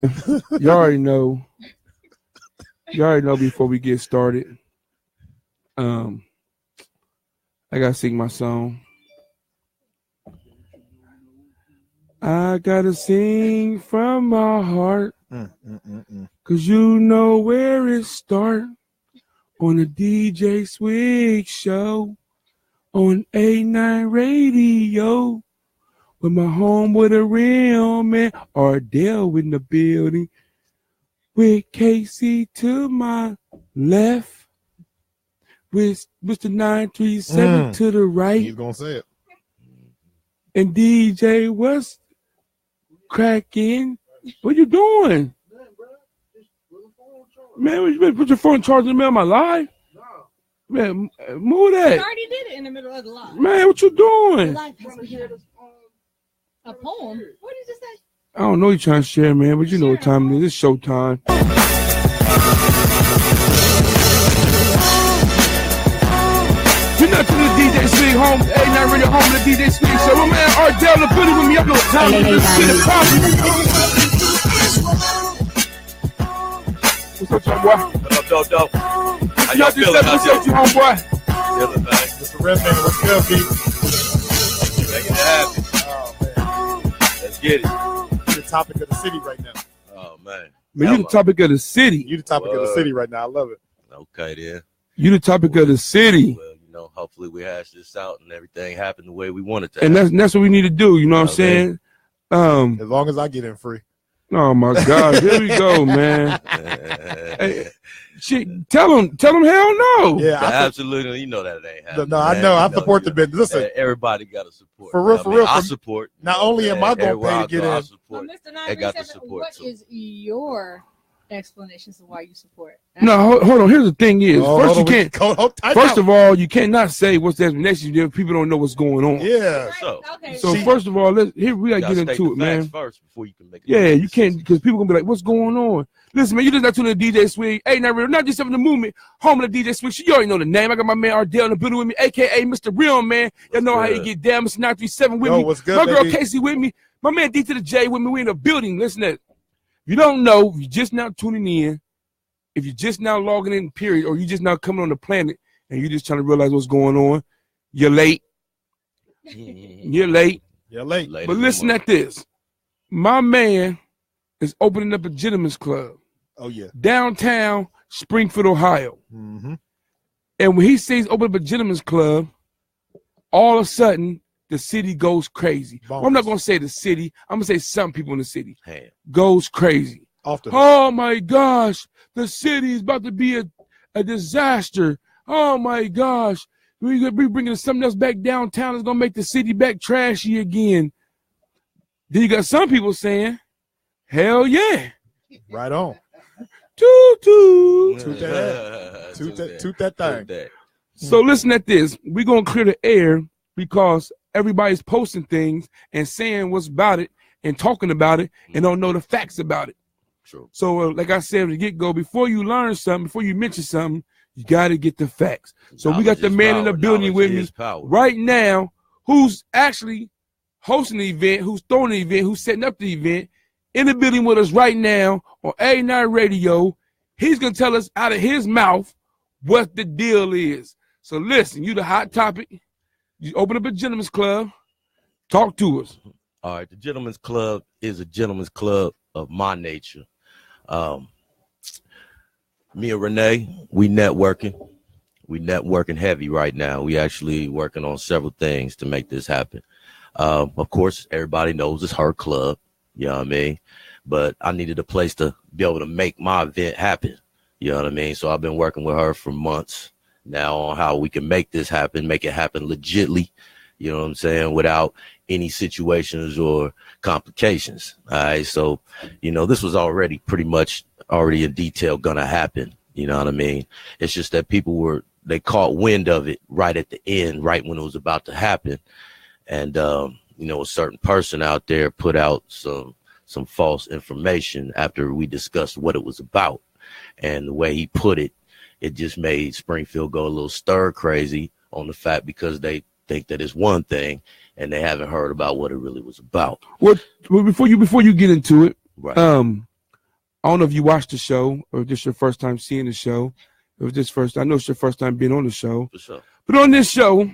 You already know. You already know before we get started. I gotta sing my song. I gotta sing from my heart, cause you know where it start on the DJ Swig show on A9 radio with my home with a real man, Ardell in the building with Casey to my left, with Mr. 937 to the right. He's gonna say it. And DJ, what's cracking? What you doing? Man, you better put your phone charge in the middle of my live? No. Man, move that. You already did it in the middle of the live. Man, what you doing? A poem? What did you say? I don't know you're trying to share, man, but you know what time it is. It's showtime. You're not to the DJ Swig home, A9 radio home of the DJ Swig show. My man Ardell the Bully with me. I know what time it is. Get it poppin'. What's up, young boy? What up, dope? How y'all feeling out there? What's up, you homeboy? Feeling, man. Mr. Rimman, what's good, Pete? Making it happen. Oh, man. Let's get it. You're the topic of the city right now. Oh, man. Man, you the topic of the city. You the topic of the city right now. I love it. Okay, then. You the topic of the city. Well, you know, hopefully we hash this out and everything happened the way we want it to. And that's what we need to do. You know what I'm saying? As long as I get in free. Oh my God, here we go, man. Hey, tell him, hell no. Yeah, absolutely. You know that it ain't happening. No, I know. I support the business. Listen, everybody got to support. For real. I support. Not only am I going to pay to get in. Mr. 937, what is your explanations of why you support? No, hold on. Here's the thing is, first of all, you cannot say what's the explanation if people don't know what's going on. Yeah. So first of all, we gotta get into it, man. First before you can make it. Yeah, you can't, because people gonna be like, what's going on? Listen, man, you just not tuning to DJ Swig. Hey, not just in the movement, home of the DJ Swig. You already know the name. I got my man Ardell in the building with me, aka Mr. Real Man. Y'all know how you get down. Mr. 937 with me. What's good, my girl baby? Casey with me. My man D to the J with me. We in the building. Listen to it. You don't know, if you're just now tuning in, if you're just now logging in, period, or you're just now coming on the planet and you're just trying to realize what's going on, you're late. You're late. You're late. But listen at this. My man is opening up a gentleman's club. Oh, yeah. Downtown Springfield, Ohio. Mm-hmm. And when he says open up a gentleman's club, all of a sudden, the city goes crazy. Well, I'm not going to say the city. I'm going to say some people in the city goes crazy. Oh, my gosh. The city is about to be a disaster. Oh, my gosh. We're bringing something else back downtown that's going to make the city back trashy again. Then you got some people saying, hell yeah. Right on. Toot that thing. So listen at this. We're going to clear the air because everybody's posting things and saying what's about it and talking about it and don't know the facts about it. True. So like I said at the get-go, before you learn something, before you mention something, you got to get the facts. So we got the man in the building with me right now who's actually hosting the event, who's throwing the event, who's setting up the event, in the building with us right now on A9 Radio. He's going to tell us out of his mouth what the deal is. So listen, you the hot topic. You open up a gentleman's club. Talk to us. All right. The gentleman's club is a gentleman's club of my nature. Me and Renee, we networking. We networking heavy right now. We actually working on several things to make this happen. Of course, everybody knows it's her club. You know what I mean? But I needed a place to be able to make my event happen. You know what I mean? So I've been working with her for months now on how we can make this happen, make it happen legitly, you know what I'm saying, without any situations or complications. All right. So, you know, this was already pretty much already in detail gonna happen. You know what I mean? It's just that they caught wind of it right at the end, right when it was about to happen. And, you know, a certain person out there put out some false information after we discussed what it was about. And the way he put it, it just made Springfield go a little stir crazy on the fact because they think that it's one thing and they haven't heard about what it really was about. Well, before you get into it, right. I don't know if you watched the show or if this your first time seeing the show. I know it's your first time being on the show. For sure. But on this show,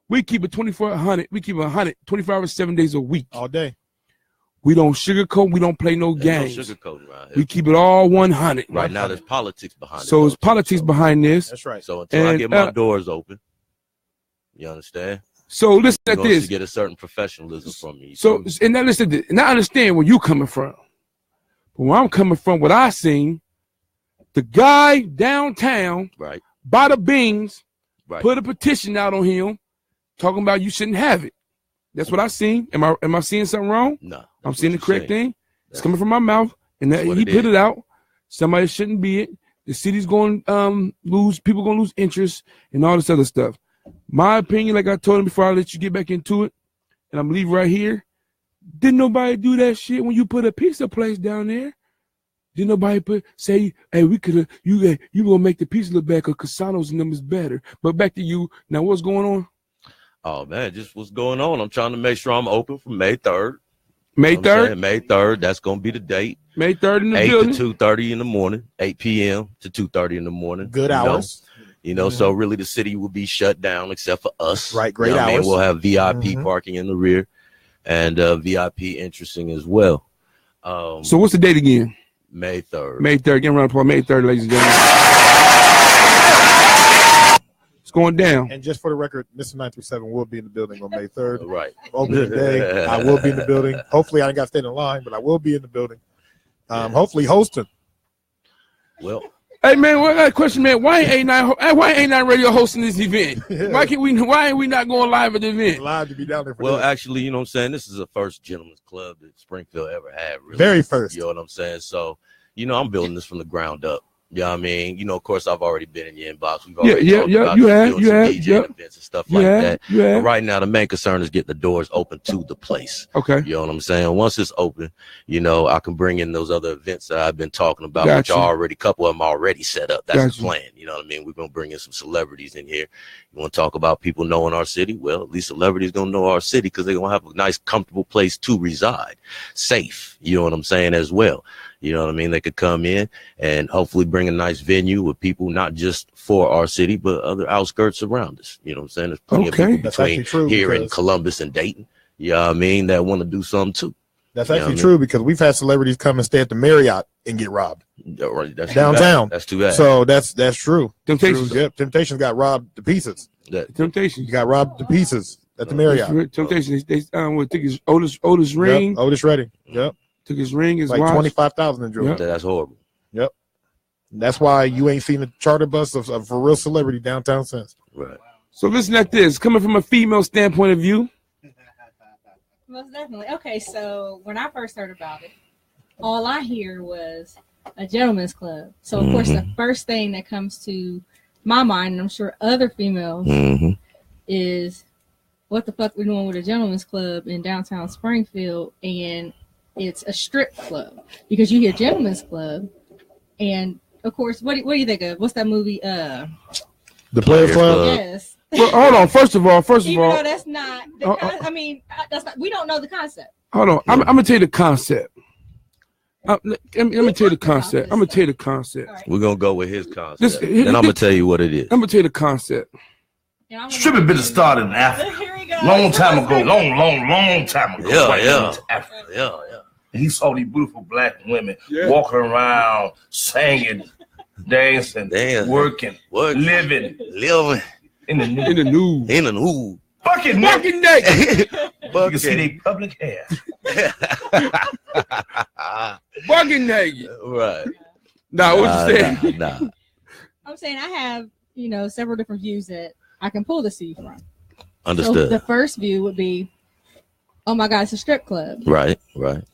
we keep it 2400. We keep it 100, 24 hours, 7 days a week. All day. We don't sugarcoat. We don't play no games. No sugarcoating around here. We keep it all 100. Right now, there's politics behind it. So there's politics behind this. That's right. So until I get my doors open, you understand? So listen at this. To get a certain professionalism from me. So and now listen to this. And I understand where you coming from. But where I'm coming from, what I seen, the guy downtown, right, bada beans, right, put a petition out on him, talking about you shouldn't have it. That's what I seen. Am I seeing something wrong? No. I'm seeing the correct thing. It's coming from my mouth, and that he put it out. Somebody shouldn't be it. The city's going lose. People going to lose interest and all this other stuff. My opinion, like I told him before I let you get back into it, and I'm leaving right here. Didn't nobody do that shit when you put a pizza place down there? Didn't nobody say, hey, we could have, you gonna make the pizza look better because Casano's and them is better. But back to you. Now, what's going on? Oh, man, just what's going on. I'm trying to make sure I'm open for May 3rd. May 3rd? May 3rd. That's going to be the date. May 3rd in the 8 building. to 2:30 in the morning, 8 p.m. to 2:30 in the morning. Good hours. So really the city will be shut down except for us. Right, great hours. I mean, we'll have VIP parking in the rear and VIP interesting as well. So what's the date again? May 3rd. May 3rd. Get around the applause. May 3rd, ladies and gentlemen. It's going down. And just for the record, Mr. 937 will be in the building on May 3rd. Right. Opening day. I will be in the building. Hopefully, I ain't got to stay in line, but I will be in the building. Hopefully, hosting. Well. Hey man, what that question, man? Why ain't A9 Radio hosting this event? Why ain't we not going live at the event? Live to be down there for Well, that. actually, you know what I'm saying? This is the first gentleman's club that Springfield ever had, really. Very first. You know what I'm saying? So, I'm building this from the ground up. You know what I mean? Of course, I've already been in your inbox. We've already talked about you have DJ events and stuff like that. Yeah. But right now, the main concern is getting the doors open to the place. Okay. You know what I'm saying? Once it's open, I can bring in those other events that I've been talking about, which are a couple of them already set up. That's the plan. You know what I mean? We're going to bring in some celebrities in here. You want to talk about people knowing our city? Well, at least celebrities going to know our city because they're going to have a nice, comfortable place to reside. Safe. You know what I'm saying? As well. You know what I mean? They could come in and hopefully bring a nice venue with people, not just for our city, but other outskirts around us. You know what I'm saying? There's plenty of people between here and Columbus and Dayton. You know what I mean? That want to do something too. That's actually true because we've had celebrities come and stay at the Marriott and get robbed. That's downtown. That's too bad. So that's true. Temptations. Yep. Temptations got robbed to pieces. Temptations. You got robbed to pieces at the Marriott. Temptations. They took his Otis ring. Yep. Otis Redding. Yep. Took his ring, his like watch. 25,000 in jewelry. Yep. That's horrible. Yep. That's why you ain't seen a charter bus of a real celebrity downtown since. Right. So listen at this. Coming from a female standpoint of view. Most definitely. Okay, so when I first heard about it, all I hear was a gentleman's club. So of course the first thing that comes to my mind, and I'm sure other females, is what the fuck we're doing with a gentleman's club in downtown Springfield, and it's a strip club because you hear gentleman's club, and of course, what do you think of? What's that movie? The Players Club. Yes. Well, hold on. First of all, even though that's not. That's not. We don't know the concept. Hold on. I'm gonna tell you the concept. Let me tell you the concept. I'm gonna tell you the concept. Right. We're gonna go with his concept, and I'm gonna tell you what it is. I'm gonna tell you the concept. Stripping business started in Africa. Long time ago. Long time ago. Yeah. He saw these beautiful black women walking around, singing, dancing, working, living in the nude. Bucket naked. You can see their public hair. Bucket naked. Right. Nah, what you saying? Nah. I'm saying I have, several different views that I can pull the C from. Understood. So the first view would be, oh my God, it's a strip club. Right.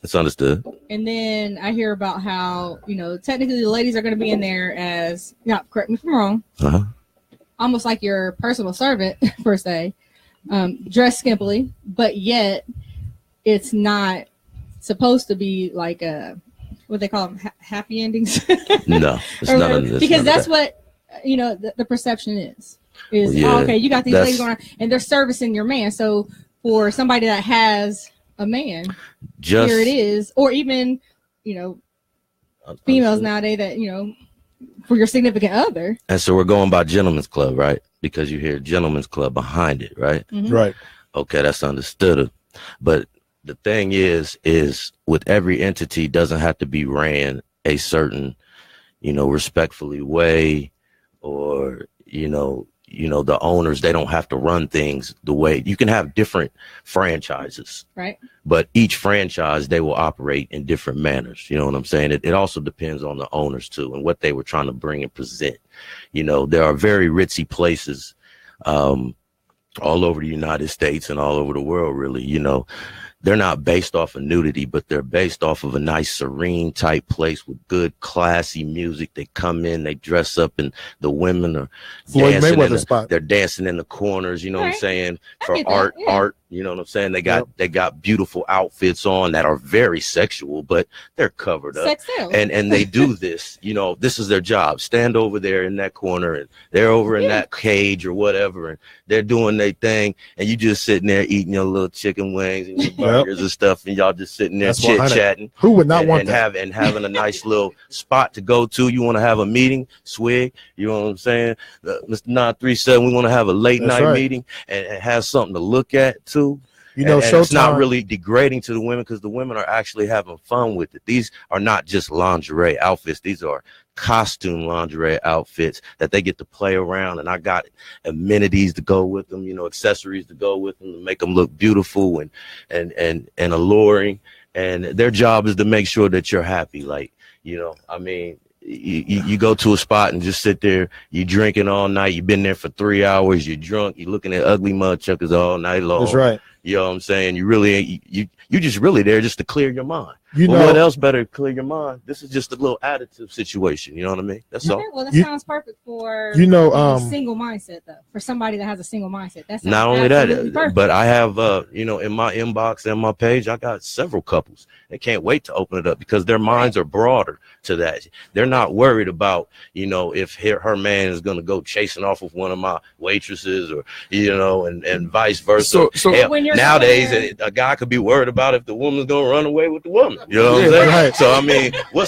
It's understood. And then I hear about how, technically the ladies are going to be in there as, correct me if I'm wrong, almost like your personal servant, per se, dressed skimpily, but yet it's not supposed to be like what they call them, happy endings. No, it's not. Because that's what, the perception is okay, you got these ladies going on and they're servicing your man. So for somebody that has a man, here it is, or even, females nowadays that, for your significant other. And so we're going by gentleman's club, right? Because you hear gentleman's club behind it, right? Mm-hmm. Right. Okay, that's understood. But the thing is with every entity doesn't have to be ran a certain, respectfully way, or, the owners, they don't have to run things the way. You can have different franchises, right? But each franchise, they will operate in different manners. You know what I'm saying? It also depends on the owners too, and what they were trying to bring and present. There are very ritzy places all over the United States and all over the world, really. They're not based off of nudity, but they're based off of a nice, serene type place with good, classy music. They come in, they dress up, and the women are dancing. They're dancing in the corners. You know what I'm saying? For art. You know what I'm saying? They got beautiful outfits on that are very sexual, but they're covered up. And they do this. This is their job. Stand over there in that corner, and they're over in that cage or whatever, and they're doing their thing, and you just sitting there eating your little chicken wings and your burgers and stuff, and y'all just sitting there chit-chatting. Who would not want that? And having a nice little spot to go to. You want to have a meeting, Swig, you know what I'm saying? Mr. 937, we want to have a late night meeting and have something to look at too. And it's not really degrading to the women, because the women are actually having fun with it. These are not just lingerie outfits. These are costume lingerie outfits that they get to play around. And I got amenities to go with them, accessories to go with them to make them look beautiful and alluring. And their job is to make sure that you're happy. You go to a spot and just sit there, you drinking all night, you've been there for 3 hours, you're drunk, you're looking at ugly mud chuckers all night long. That's right. You know what I'm saying? You really ain't, you just really there just to clear your mind. What else better to clear your mind? This is just a little additive situation. You know what I mean? That's all. Well, that sounds perfect for a single mindset, though. For somebody that has a single mindset. That's not only that, perfect. But I have, in my inbox and my page, I got several couples. They can't wait to open it up because their minds are broader to that. They're not worried about, if her man is going to go chasing off with one of my waitresses or, and vice versa. So when you're nowadays, a guy could be worried about if the woman's going to run away with the woman. You know what I'm saying? Right.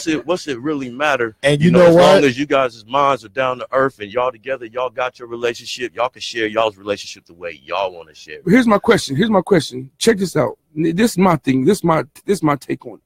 So, what's it really matter? And as long as you guys' minds are down to earth and y'all together, y'all got your relationship, y'all can share y'all's relationship the way y'all want to share. Here's my question. Check this out. This is my thing. This is my take on it.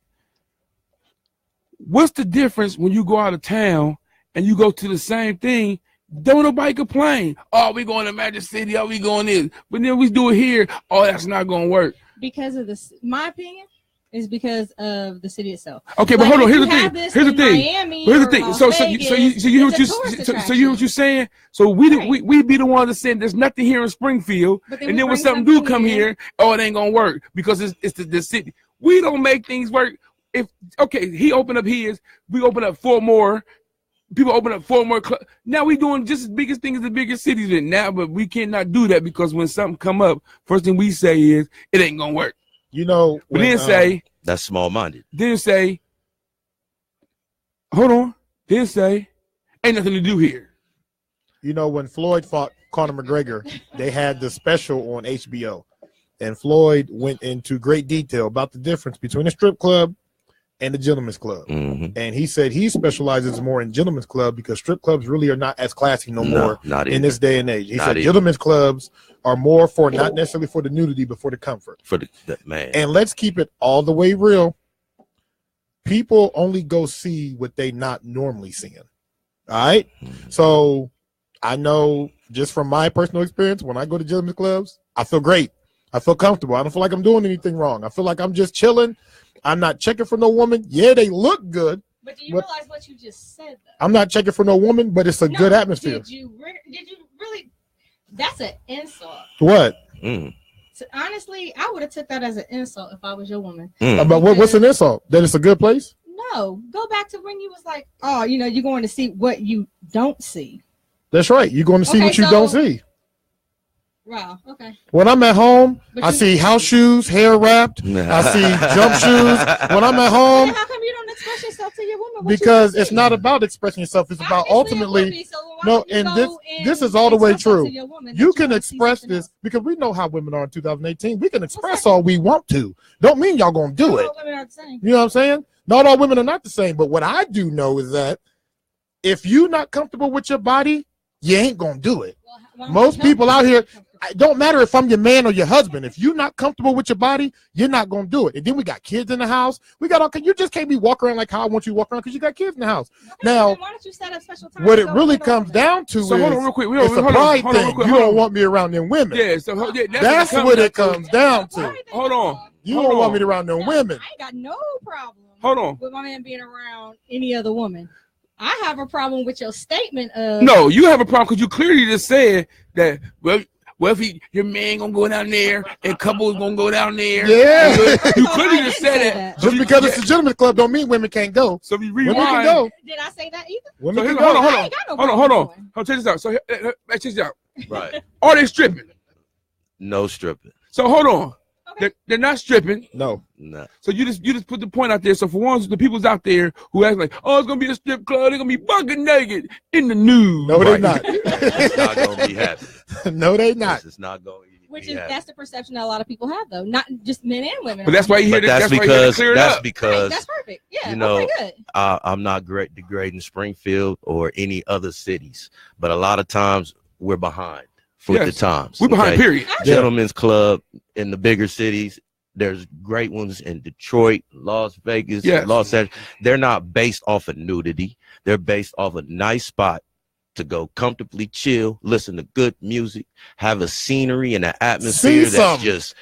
What's the difference when you go out of town and you go to the same thing? Don't nobody complain. Oh, we going to Magic City. Oh, we going this. But then we do it here. Oh, that's not going to work. Because of this, my opinion is because of the city itself. Okay, but hold on. Here's the thing. So you hear what you're saying? So we be the ones that saying there's nothing here in Springfield, and then when something do come here, oh, it ain't gonna work because it's the city. We don't make things work. He opened up his, we open up 4 more. People open up 4 more clubs. Now we doing just as big as things as the biggest cities in now, but we cannot do that because when something come up, first thing we say is it ain't gonna work. But then say that's small-minded. Then say, hold on. Then say, ain't nothing to do here. When Floyd fought Conor McGregor, they had the special on HBO, and Floyd went into great detail about the difference between a strip club and the gentleman's club. Mm-hmm. And he said he specializes more in gentleman's club because strip clubs really are not as classy no more in this day and age. He said gentlemen's clubs are more for not necessarily for the nudity, but for the comfort. For the man. And let's keep it all the way real. People only go see what they not normally seeing. All right? Mm-hmm. So I know just from my personal experience, when I go to gentlemen's clubs, I feel great. I feel comfortable. I don't feel like I'm doing anything wrong. I feel like I'm just chilling. I'm not checking for no woman. Yeah, they look good. But do you realize what you just said, though? I'm not checking for no woman, but it's a good atmosphere. Did you really? That's an insult. What? So honestly, I would have took that as an insult if I was your woman. But what's an insult? That it's a good place? No. Go back to when you was like, oh, you're going to see what you don't see. That's right. You're going to see what you don't see. Wow. Okay. When I'm at home, I see house shoes, hair wrapped. I see jump shoes. When I'm at home, how come you don't express yourself to your woman? Because it's not about expressing yourself. It's about ultimately. This is all the way true. You can express this because we know how women are in 2018. We can express all we want to. Don't mean y'all gonna do it. You know what I'm saying? Not all women are not the same, but what I do know is that if you're not comfortable with your body, you ain't gonna do it. Well, most people out here, it don't matter if I'm your man or your husband. If you're not comfortable with your body, you're not gonna do it. And then we got kids in the house. We got all. You just can't be walking around like how I want you to walk around because you got kids in the house. Okay, now, why don't you set up special time what it really comes down to is hold on real quick. It's a pride thing. You don't want me around them women. Yeah, so that's what it comes down to. Hold on. You don't want me around them women. I ain't got no problem. Hold on. With my man being around any other woman. I have a problem with your statement of. No, you have a problem because you clearly just said that. Well, if your man gonna go down there and couples gonna go down there. Yeah, you clearly just said that. Just because it's a gentleman's club don't mean women can't go. So we rewind. Women can go. Did I say that either? Women can go. Hold on. Check this out. So check this out. Right. Are they stripping? No stripping. So hold on. Okay. They're not stripping. No. So you just put the point out there. So for ones, the people's out there who act like, oh, it's gonna be a strip club, they're gonna be bucket naked in the news. No, they're not. It's not gonna be happening. No, they're not. It's not going. Which is that's the perception that a lot of people have, though, not just men and women. But that's why you hear that's because that's perfect. Yeah, you know, I'm not degrading Springfield or any other cities, but a lot of times we're behind. For the times. We're behind, period. Gentlemen's club in the bigger cities. There's great ones in Detroit, Las Vegas, Los Angeles. They're not based off of nudity. They're based off a nice spot to go comfortably chill, listen to good music, have a scenery and an atmosphere that's just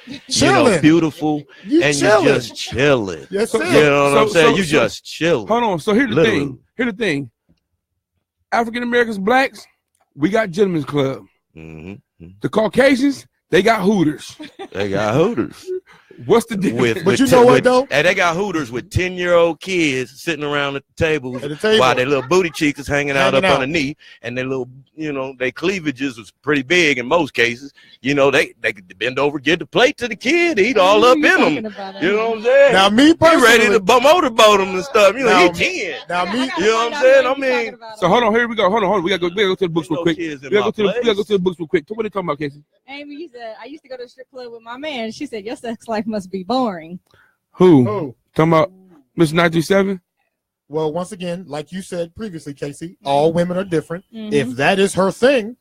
beautiful, and you're just chilling. Yes, you know what I'm saying? You just chilling. Hold on. So here's the thing. African Americans, blacks, we got gentlemen's club. Mm-hmm. The Caucasians, they got Hooters. What's the difference? But you know what though? And they got Hooters with 10-year-old kids sitting around at the table while their little booty cheeks is hanging out underneath, and their little, their cleavages was pretty big in most cases. They could bend over, get the plate to the kid, eat all up in them. You know what I'm saying? Now me personally, ready to motorboat them and stuff. He 10. Now me, you know what I'm saying? I mean, so hold on, here we go. Hold on. We gotta go to the books real quick. We gotta go to the books real quick. What are they talking about, Casey? Amy said, I used to go to the strip club with my man. She said, your sex life must be boring. Who? Talking about Miss 937? Well, once again, like you said previously, Casey, all women are different. If that is her thing,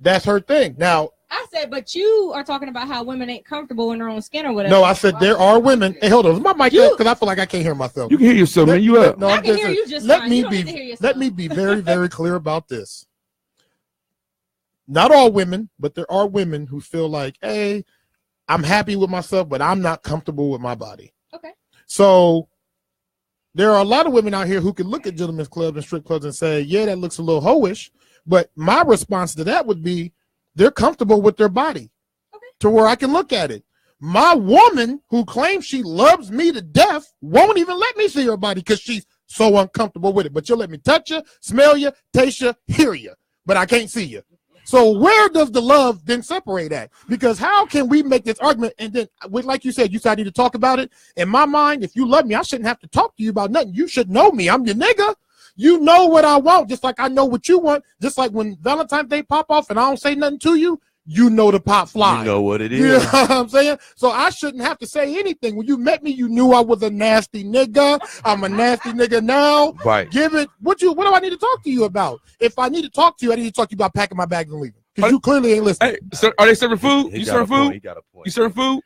that's her thing. Now, I said, but you are talking about how women ain't comfortable in their own skin or whatever. No, I said there are women. Hey, hold on. Is my mic up? Because I feel like I can't hear myself. You can hear yourself, man. You up? No, I can hear you just let fine. me be very, very clear about this. Not all women, but there are women who feel like, hey, I'm happy with myself, but I'm not comfortable with my body. Okay. So there are a lot of women out here who can look at gentlemen's clubs and strip clubs and say, yeah, that looks a little hoish. But my response to that would be, they're comfortable with their body to where I can look at it. My woman who claims she loves me to death won't even let me see her body because she's so uncomfortable with it. But you'll let me touch you, smell you, taste you, hear you, but I can't see you. So where does the love then separate at? Because how can we make this argument and then, like you said, you said I need to talk about it. In my mind, if you love me, I shouldn't have to talk to you about nothing. You should know me. I'm your nigga. You know what I want, just like I know what you want. Just like when Valentine's Day pop off and I don't say nothing to you, you know the pop fly. You know what it is. You know what I'm saying? So I shouldn't have to say anything. When you met me, you knew I was a nasty nigga. I'm a nasty nigga now. Right. Give it. What do I need to talk to you about? If I need to talk to you, I need to talk to you about packing my bags and leaving. Because you clearly ain't listening. Hey, so are they serving food? You serving food? He got a point. You serving food?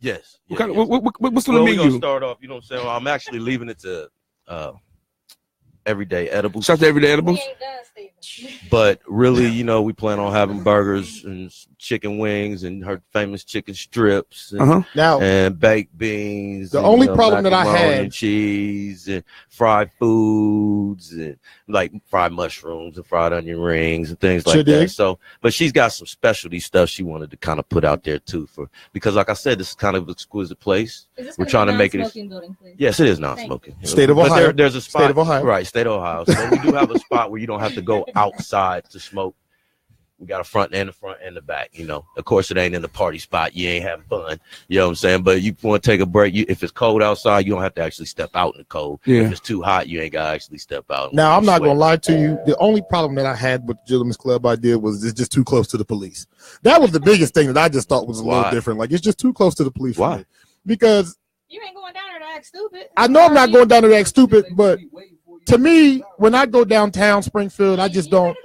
Yes. What kind of, what's on the menu? We're gonna start off. You know what I'm saying? I'm actually leaving it to Everyday Edibles. Shout out to Everyday Edibles. But really, we plan on having burgers and chicken wings and her famous chicken strips and, and baked beans. The only problem that I had, and cheese and fried foods and like fried mushrooms and fried onion rings and things like that. So, but she's got some specialty stuff she wanted to kind of put out there too, because like I said, this is kind of an exquisite place. We're trying to make it. Building, yes, it is non-smoking. State of Ohio. There's a spot. State of Ohio. Right, State of Ohio. So we do have a spot where you don't have to go outside to smoke. We got a front and the back, Of course, it ain't in the party spot. You ain't having fun. You know what I'm saying? But you want to take a break. If it's cold outside, you don't have to actually step out in the cold. Yeah. If it's too hot, you ain't got to actually step out. Now, I'm not going to lie to you. The only problem that I had with the Gentlemen's Club idea was it's just too close to the police. That was the biggest thing that I just thought was a little different. Like, it's just too close to the police. Why? Because You ain't going down there to act stupid. I know I'm not going down there to act stupid, but to me, when I go downtown Springfield, I just don't.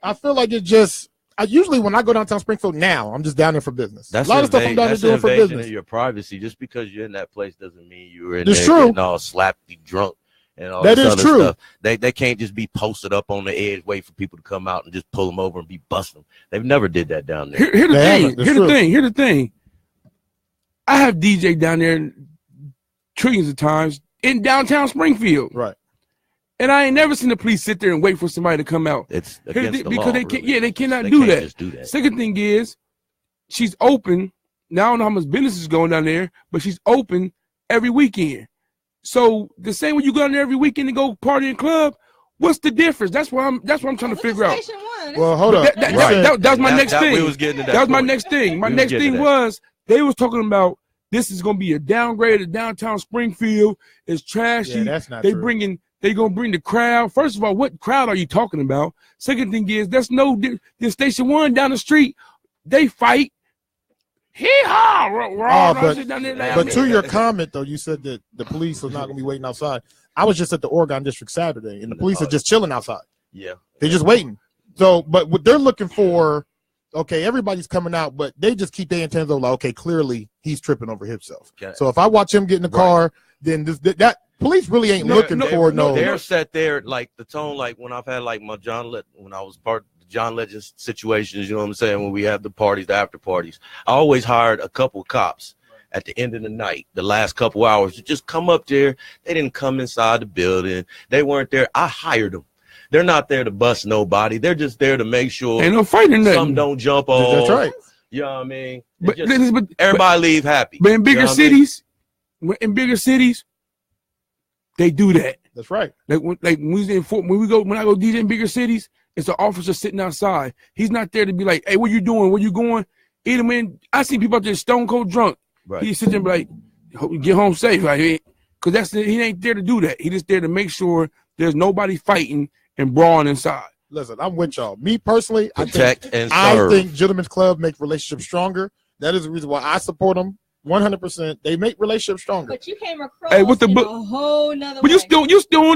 I feel like it's just. Usually when I go downtown Springfield now, I'm just down there for business. That's a lot of stuff I'm down there doing for business. Of your privacy. Just because you're in that place doesn't mean you're in there getting all slappy drunk and all that this is other true. Stuff. They can't just be posted up on the edge, wait for people to come out and just pull them over and be busting them. They've never did that down there. Here's the thing. I have DJ down there trillions of times in downtown Springfield. Right. And I ain't never seen the police sit there and wait for somebody to come out. It's against the because law, they can't. really. Yeah, they cannot They do can't that. just do that. Second thing is, she's open. Now I don't know how much business is going down there, but she's open every weekend. So the same way you go down there every weekend and go party in club, what's the difference? That's what I'm trying to figure out. Well, hold up. That was my next thing. That was my point. next thing. My next thing was they was talking about this is going to be a downgrade of downtown Springfield. It's trashy. Yeah, that's not true. They gonna bring the crowd. First of all, what crowd are you talking about? Second thing is, there's no the Station 1 down the street. They fight. But to your comment though, you said that the police are not gonna be waiting outside. I was just at the Oregon District Saturday, and the police are just chilling outside. Yeah, they're just waiting. So, but what they're looking for, okay, everybody's coming out, but they just keep their antennas on. Like, okay, clearly he's tripping over himself. Okay. So if I watch him get in the car, then that. Police really ain't looking for no. They're set there like the tone, like when I've had like my when I was part of the John Legend situations, you know what I'm saying? When we have the parties, the after parties, I always hired a couple of cops at the end of the night, the last couple hours, to just come up there. They didn't come inside the building. They weren't there. I hired them. They're not there to bust nobody. They're just there to make sure ain't no fighting nothing. Some don't jump off. That's right. You know what I mean? But everybody leave happy. But in bigger cities, they do that. That's right. When I go DJ in bigger cities, it's an officer sitting outside. He's not there to be like, "Hey, what you doing? Where you going?" Either man, I see people out there stone cold drunk. Right. He sits there and be like, "Get home safe," like, because he ain't there to do that. He just there to make sure there's nobody fighting and brawling inside. Listen, I'm with y'all. Me personally, I think Gentlemen's Club make relationships stronger. That is the reason why I support them. 100%. They make relationships stronger. But you came across a whole nother way. You still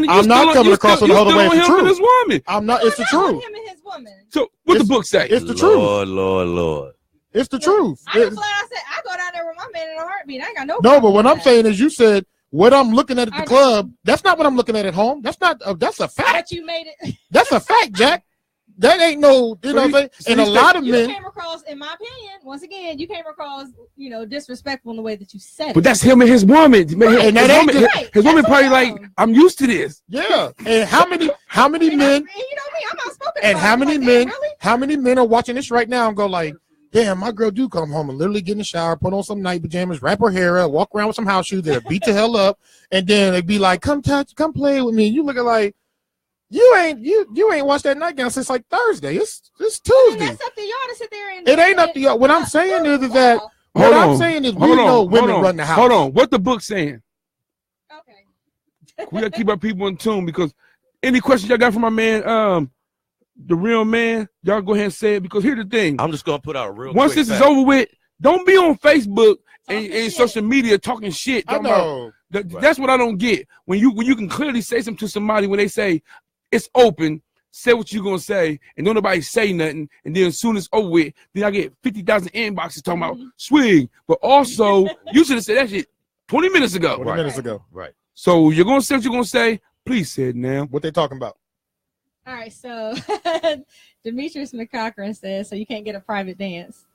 I'm not coming across in a whole way. It's the truth. Woman. I'm not. It's the truth. Him and his woman. So what the book say? It's the truth. Lord. It's the truth. I said I go down there with my man in a heartbeat. I ain't got no. No, but what I'm saying is, you said what I'm looking at the club. That's not what I'm looking at home. That's not. That's a fact. But you made it. That's a fact, Jack. That ain't no, you know what I'm saying? And a lot of men came across, in my opinion, once again, you came across, disrespectful in the way that you said it. But that's him and his woman. And his woman probably like, I'm used to this. Yeah. And how many men? You know me, I'm outspoken. And how many men? Really? How many men are watching this right now and go like, damn, my girl do come home and literally get in the shower, put on some night pajamas, wrap her hair up, walk around with some house shoes, they'll beat the hell up, and then they'd be like, come play with me. You looking like. You ain't watched that nightgown since like Thursday. It's Tuesday. I mean, that's up to y'all to sit there and. It ain't up to y'all. What I'm saying is that we know women run the house. Hold on. What the book saying? Okay. We gotta keep our people in tune, because any questions y'all got from my man, the real man, y'all go ahead and say it, because here's the thing. I'm just gonna put out a real. Once this is over with, don't be on Facebook and social media talking shit. I know. That's what I don't get. When you can clearly say something to somebody when they say it's open, say what you're gonna say, and don't nobody say nothing, and then as soon as it's over with, then I get 50,000 inboxes talking about Swig. But also, you should have said that shit 20 minutes ago. 20 minutes ago. Right. So you're gonna say what you're gonna say. Please say it now. What they talking about? All right. So Demetrius McCochran says, so you can't get a private dance.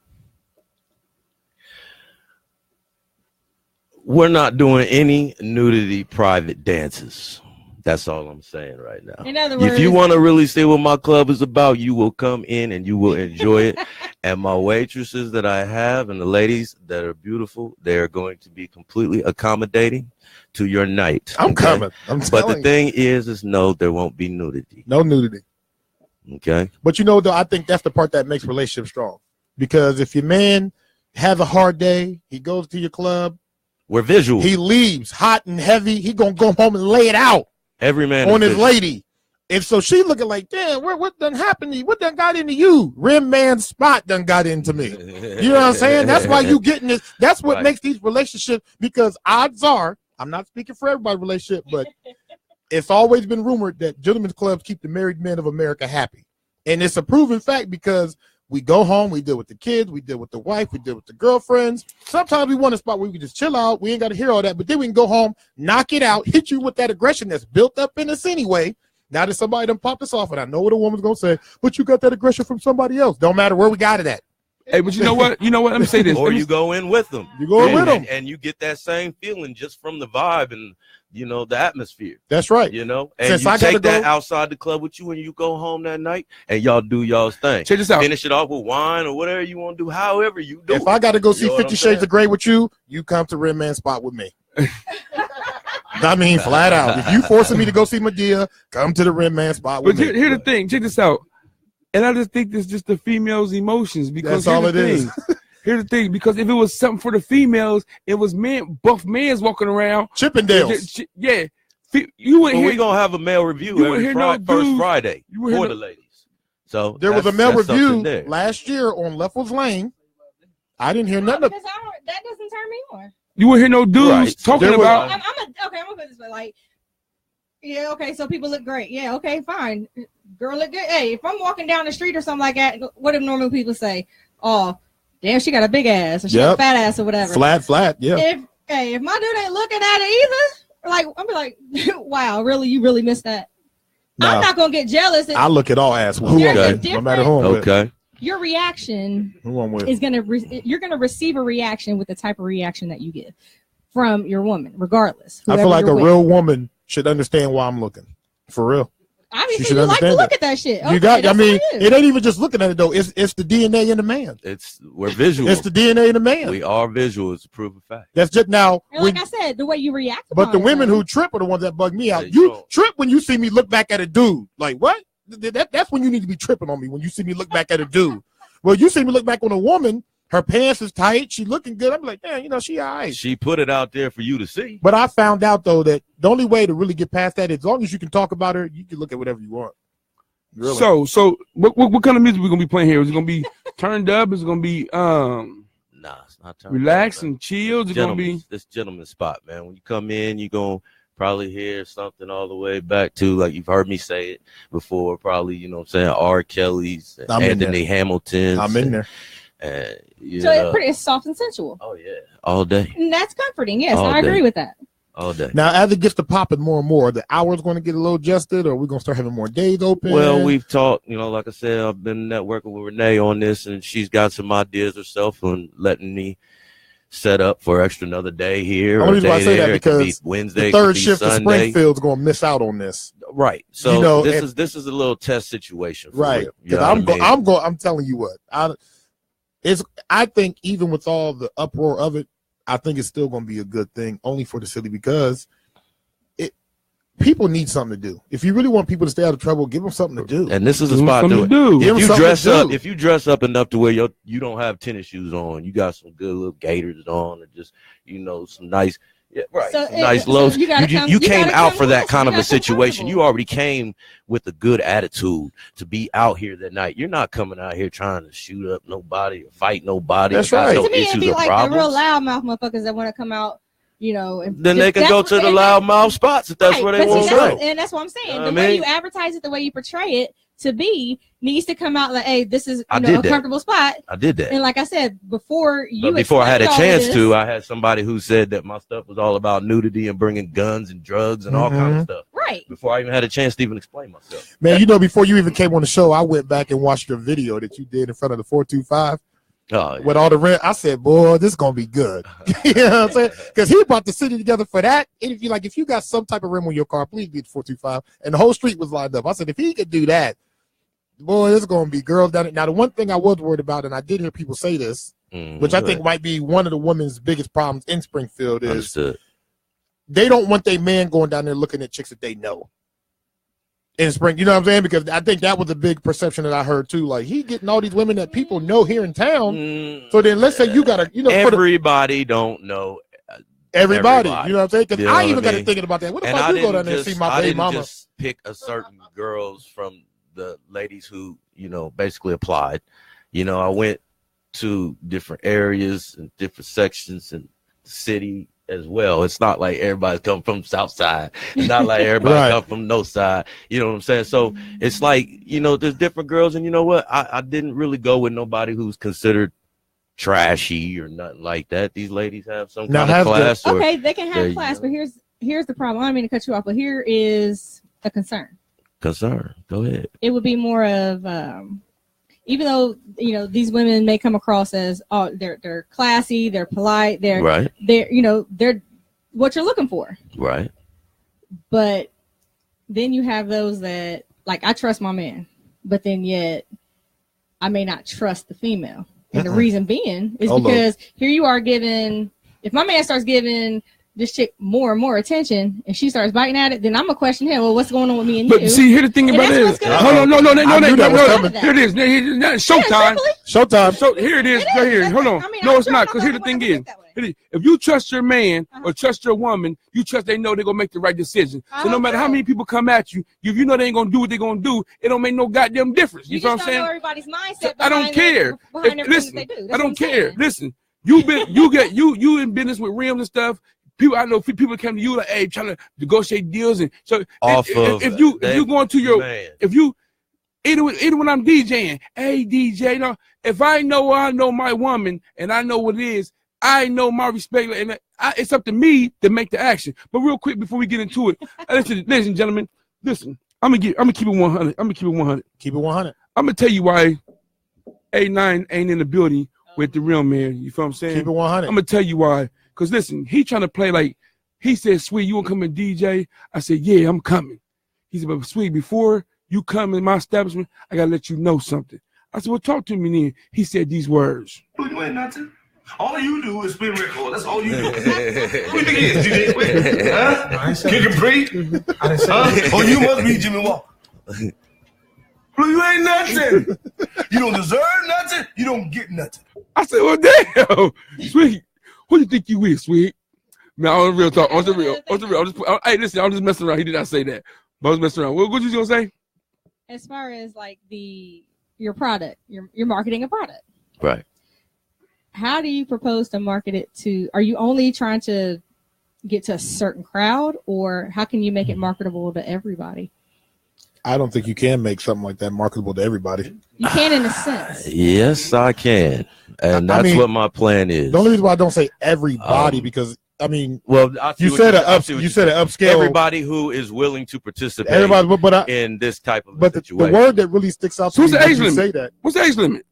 We're not doing any nudity private dances. That's all I'm saying right now. In other words, if you want to really see what my club is about, you will come in and you will enjoy it. And my waitresses that I have and the ladies that are beautiful, they're going to be completely accommodating to your night. I'm coming. But the thing is no, there won't be nudity. No nudity. Okay. But though, I think that's the part that makes relationships strong. Because if your man has a hard day, he goes to your club. We're visual. He leaves hot and heavy. He gonna go home and lay it out. Every man on his lady. If so, she looking like, damn, what done happened to you? What done got into you? Rimman's spot done got into me. You know what I'm saying? That's why you getting this. That's what makes these relationships, because odds are, I'm not speaking for everybody's relationship, but it's always been rumored that gentlemen's clubs keep the married men of America happy. And it's a proven fact because we go home, we deal with the kids, we deal with the wife, we deal with the girlfriends. Sometimes we want a spot where we can just chill out. We ain't got to hear all that, but then we can go home, knock it out, hit you with that aggression that's built up in us anyway. Now that somebody done popped us off, and I know what a woman's going to say, but you got that aggression from somebody else. Don't matter where we got it at. Hey, but you know what? Let me say this. Or you go in with them. You go in with them. And you get that same feeling just from the vibe and, the atmosphere. That's right. And since you take that outside the club with you when you go home that night, and y'all do y'all's thing. Check this out. Finish it off with wine or whatever you want to do, however you do If I got to go see 50 Shades of Grey with you, you come to Rimman spot with me. I mean, flat out. If you forcing me to go see Medea, come to the Rimman spot with me. But here's the thing. Check this out. And I just think it's just the females' emotions, because that's all it is. Here's the thing, because if it was something for the females, it was buff mans walking around. Chippendales. Yeah. You wouldn't hear. We're going to have a male review every first Friday for the ladies. So there was a male review last year on Leffel's Lane. I didn't hear nothing. Because that doesn't turn me on. You wouldn't hear no dudes talking about. I'm gonna put this way, like, yeah, okay, so people look great. Yeah, okay, fine. Girl look good. Hey, if I'm walking down the street or something like that, what do normal people say? Oh, damn, she got a big ass, or she got a fat ass, or whatever. Flat, yeah. If my dude ain't looking at it either, like, I'm be like, wow, really, you really missed that. I'm not gonna get jealous. I look at all ass. Who no matter who I'm with. Your reaction is you're gonna receive a reaction with the type of reaction that you give from your woman, regardless. I feel like a real woman should understand why I'm looking. For real. Obviously, you like to look at that shit. Okay, it ain't even just looking at it though. It's the DNA in the man. We're visual. It's the DNA in the man. We are visual. It's a proven fact. That's just now. And like I said, the way you react. But the women who trip are the ones that bug me out. You trip when you see me look back at a dude. Like what? That's when you need to be tripping on me, when you see me look back at a dude. Well, you see me look back on a woman, her pants is tight, she looking good. I'm like, damn, she all right. She put it out there for you to see. But I found out, though, that the only way to really get past that is as long as you can talk about her, you can look at whatever you want. Really. So what kind of music we going to be playing here? Is it going to be turned up? Is it going to be Nah, it's not turned relax up, and chill? It's going to be this gentleman's spot, man. When you come in, you're going to probably hear something all the way back to, like you've heard me say it before, probably, R. Kelly's, Anthony Hamilton's. I'm in there. So it's soft and sensual. Oh, yeah. All day. And that's comforting. Yes, I agree with that. All day. Now, as it gets to popping more and more, the hour's going to get a little adjusted, or we're going to start having more days open? Well, we've talked, like I said, I've been networking with Renee on this, and she's got some ideas herself on letting me set up for another day here. The only reason I say that because Wednesday, the third shift of Springfield's going to miss out on this. Right. So this is a little test situation. Right. Because I'm telling you what, I think even with all the uproar of it, I think it's still going to be a good thing, only for the city, because people need something to do. If you really want people to stay out of trouble, give them something to do. And this is a spot to do. If you dress up enough to where you don't have tennis shoes on, you got some good little gaiters on, or just some nice, nice lows. You came out for that kind of a situation. You already came with a good attitude to be out here that night. You're not coming out here trying to shoot up nobody or fight nobody. That's right. To me, it'd be like the real loudmouth motherfuckers that want to come out. Then they can go to the loudmouth spots if that's where they want to go. And that's what I'm saying. The way you advertise it, the way you portray it to be, needs to come out like, hey, this is a comfortable spot. I did that. And like I said, before I had a chance to, I had somebody who said that my stuff was all about nudity and bringing guns and drugs and all kinds of stuff. Right. Before I even had a chance to even explain myself. Man, before you even came on the show, I went back and watched your video that you did in front of the 425. Oh, yeah. With all the rent, I said, boy, this is gonna be good. You know what I'm saying? Because he brought the city together for that. And if you got some type of rim on your car, please be at 425. And the whole street was lined up. I said, if he could do that, boy, this is gonna be girls down it. Now, the one thing I was worried about, and I did hear people say this, which I think might be one of the women's biggest problems in Springfield, is they don't want their man going down there looking at chicks that they know. In spring, you know what I'm saying? Because I think that was a big perception that I heard too. Like, he getting all these women that people know here in town. So then let's say you got to, everybody don't know everybody. You know what I'm saying? Because I even got to thinking about that. What if I do go down there and see my baby mama? Just pick a certain girls from the ladies who, you know, basically applied. You know, I went to different areas and different sections in the city as well. It's not like everybody's come from South Side. It's not like everybody come from North Side. You know what I'm saying? So it's like, you know, there's different girls, and you know what? I didn't really go with nobody who's considered trashy or nothing like that. These ladies have some kind of class. Okay, they can have class, but here's the problem. I don't mean to cut you off, but here is a concern. Go ahead. It would be more of even though, you know, these women may come across as they're classy, they're polite, they're you know, they're what you're looking for. Right. But then you have those that, like, I trust my man, but then yet I may not trust the female. And the reason being is because here you are giving, if my man starts giving this chick more and more attention and she starts biting at it, then I'm gonna question him. Well, what's going on with me and you? But see, here the thing about it is, hold on, no. Here it is. Showtime. Showtime. So here it is. Right here. Hold on. No, it's not. Because here the thing is, if you trust your man or trust your woman, you trust they know they're gonna make the right decision. So no matter how many people come at you, if you know they ain't gonna do what they're gonna do, it don't make no goddamn difference. You know what I'm saying? Know everybody's mindset. I don't care. Listen, I don't care. Listen, you in business with rims and stuff. People, I know people come to you like, hey, trying to negotiate deals, and so if you going to your man. If you either when I'm DJing, hey DJ, no, if I know my woman and I know what it is, I know my respect, and it's up to me to make the action. But real quick before we get into it, listen, ladies and gentlemen, listen, I'm gonna keep it 100. Keep it 100. I'm gonna tell you why A9 ain't in the building with the real man. You feel what I'm saying? Keep it 100. I'm gonna tell you why. Because listen, he trying to play like, he said, Swig, you want to come and DJ? I said, yeah, I'm coming. He said, but Swig, before you come in my establishment, I got to let you know something. I said, well, talk to me then. He said these words. You ain't nothing. All you do is spin record. That's all you do. What do you think it is, DJ? Huh? Kick and free? Huh? Oh, you must be Jimmy Walker. Blue, you ain't nothing. You don't deserve nothing. You don't get nothing. I said, well, damn. Swig. Who do you think you is, Swig? Man, on the real talk. On the real. Hey, listen, I'm just messing around. He did not say that. But I was messing around. What you gonna say? As far as like your product, you're marketing a product. Right. How do you propose to market it to? Are you only trying to get to a certain crowd, or how can you make it marketable to everybody? I don't think you can make something like that marketable to everybody. You can in a sense. Yes, I can. And that's what my plan is. The only reason why I don't say everybody, because I mean, well, you said an upscale. Everybody who is willing to participate in this type of situation. The word that really sticks out to me when you say that. What's the age limit?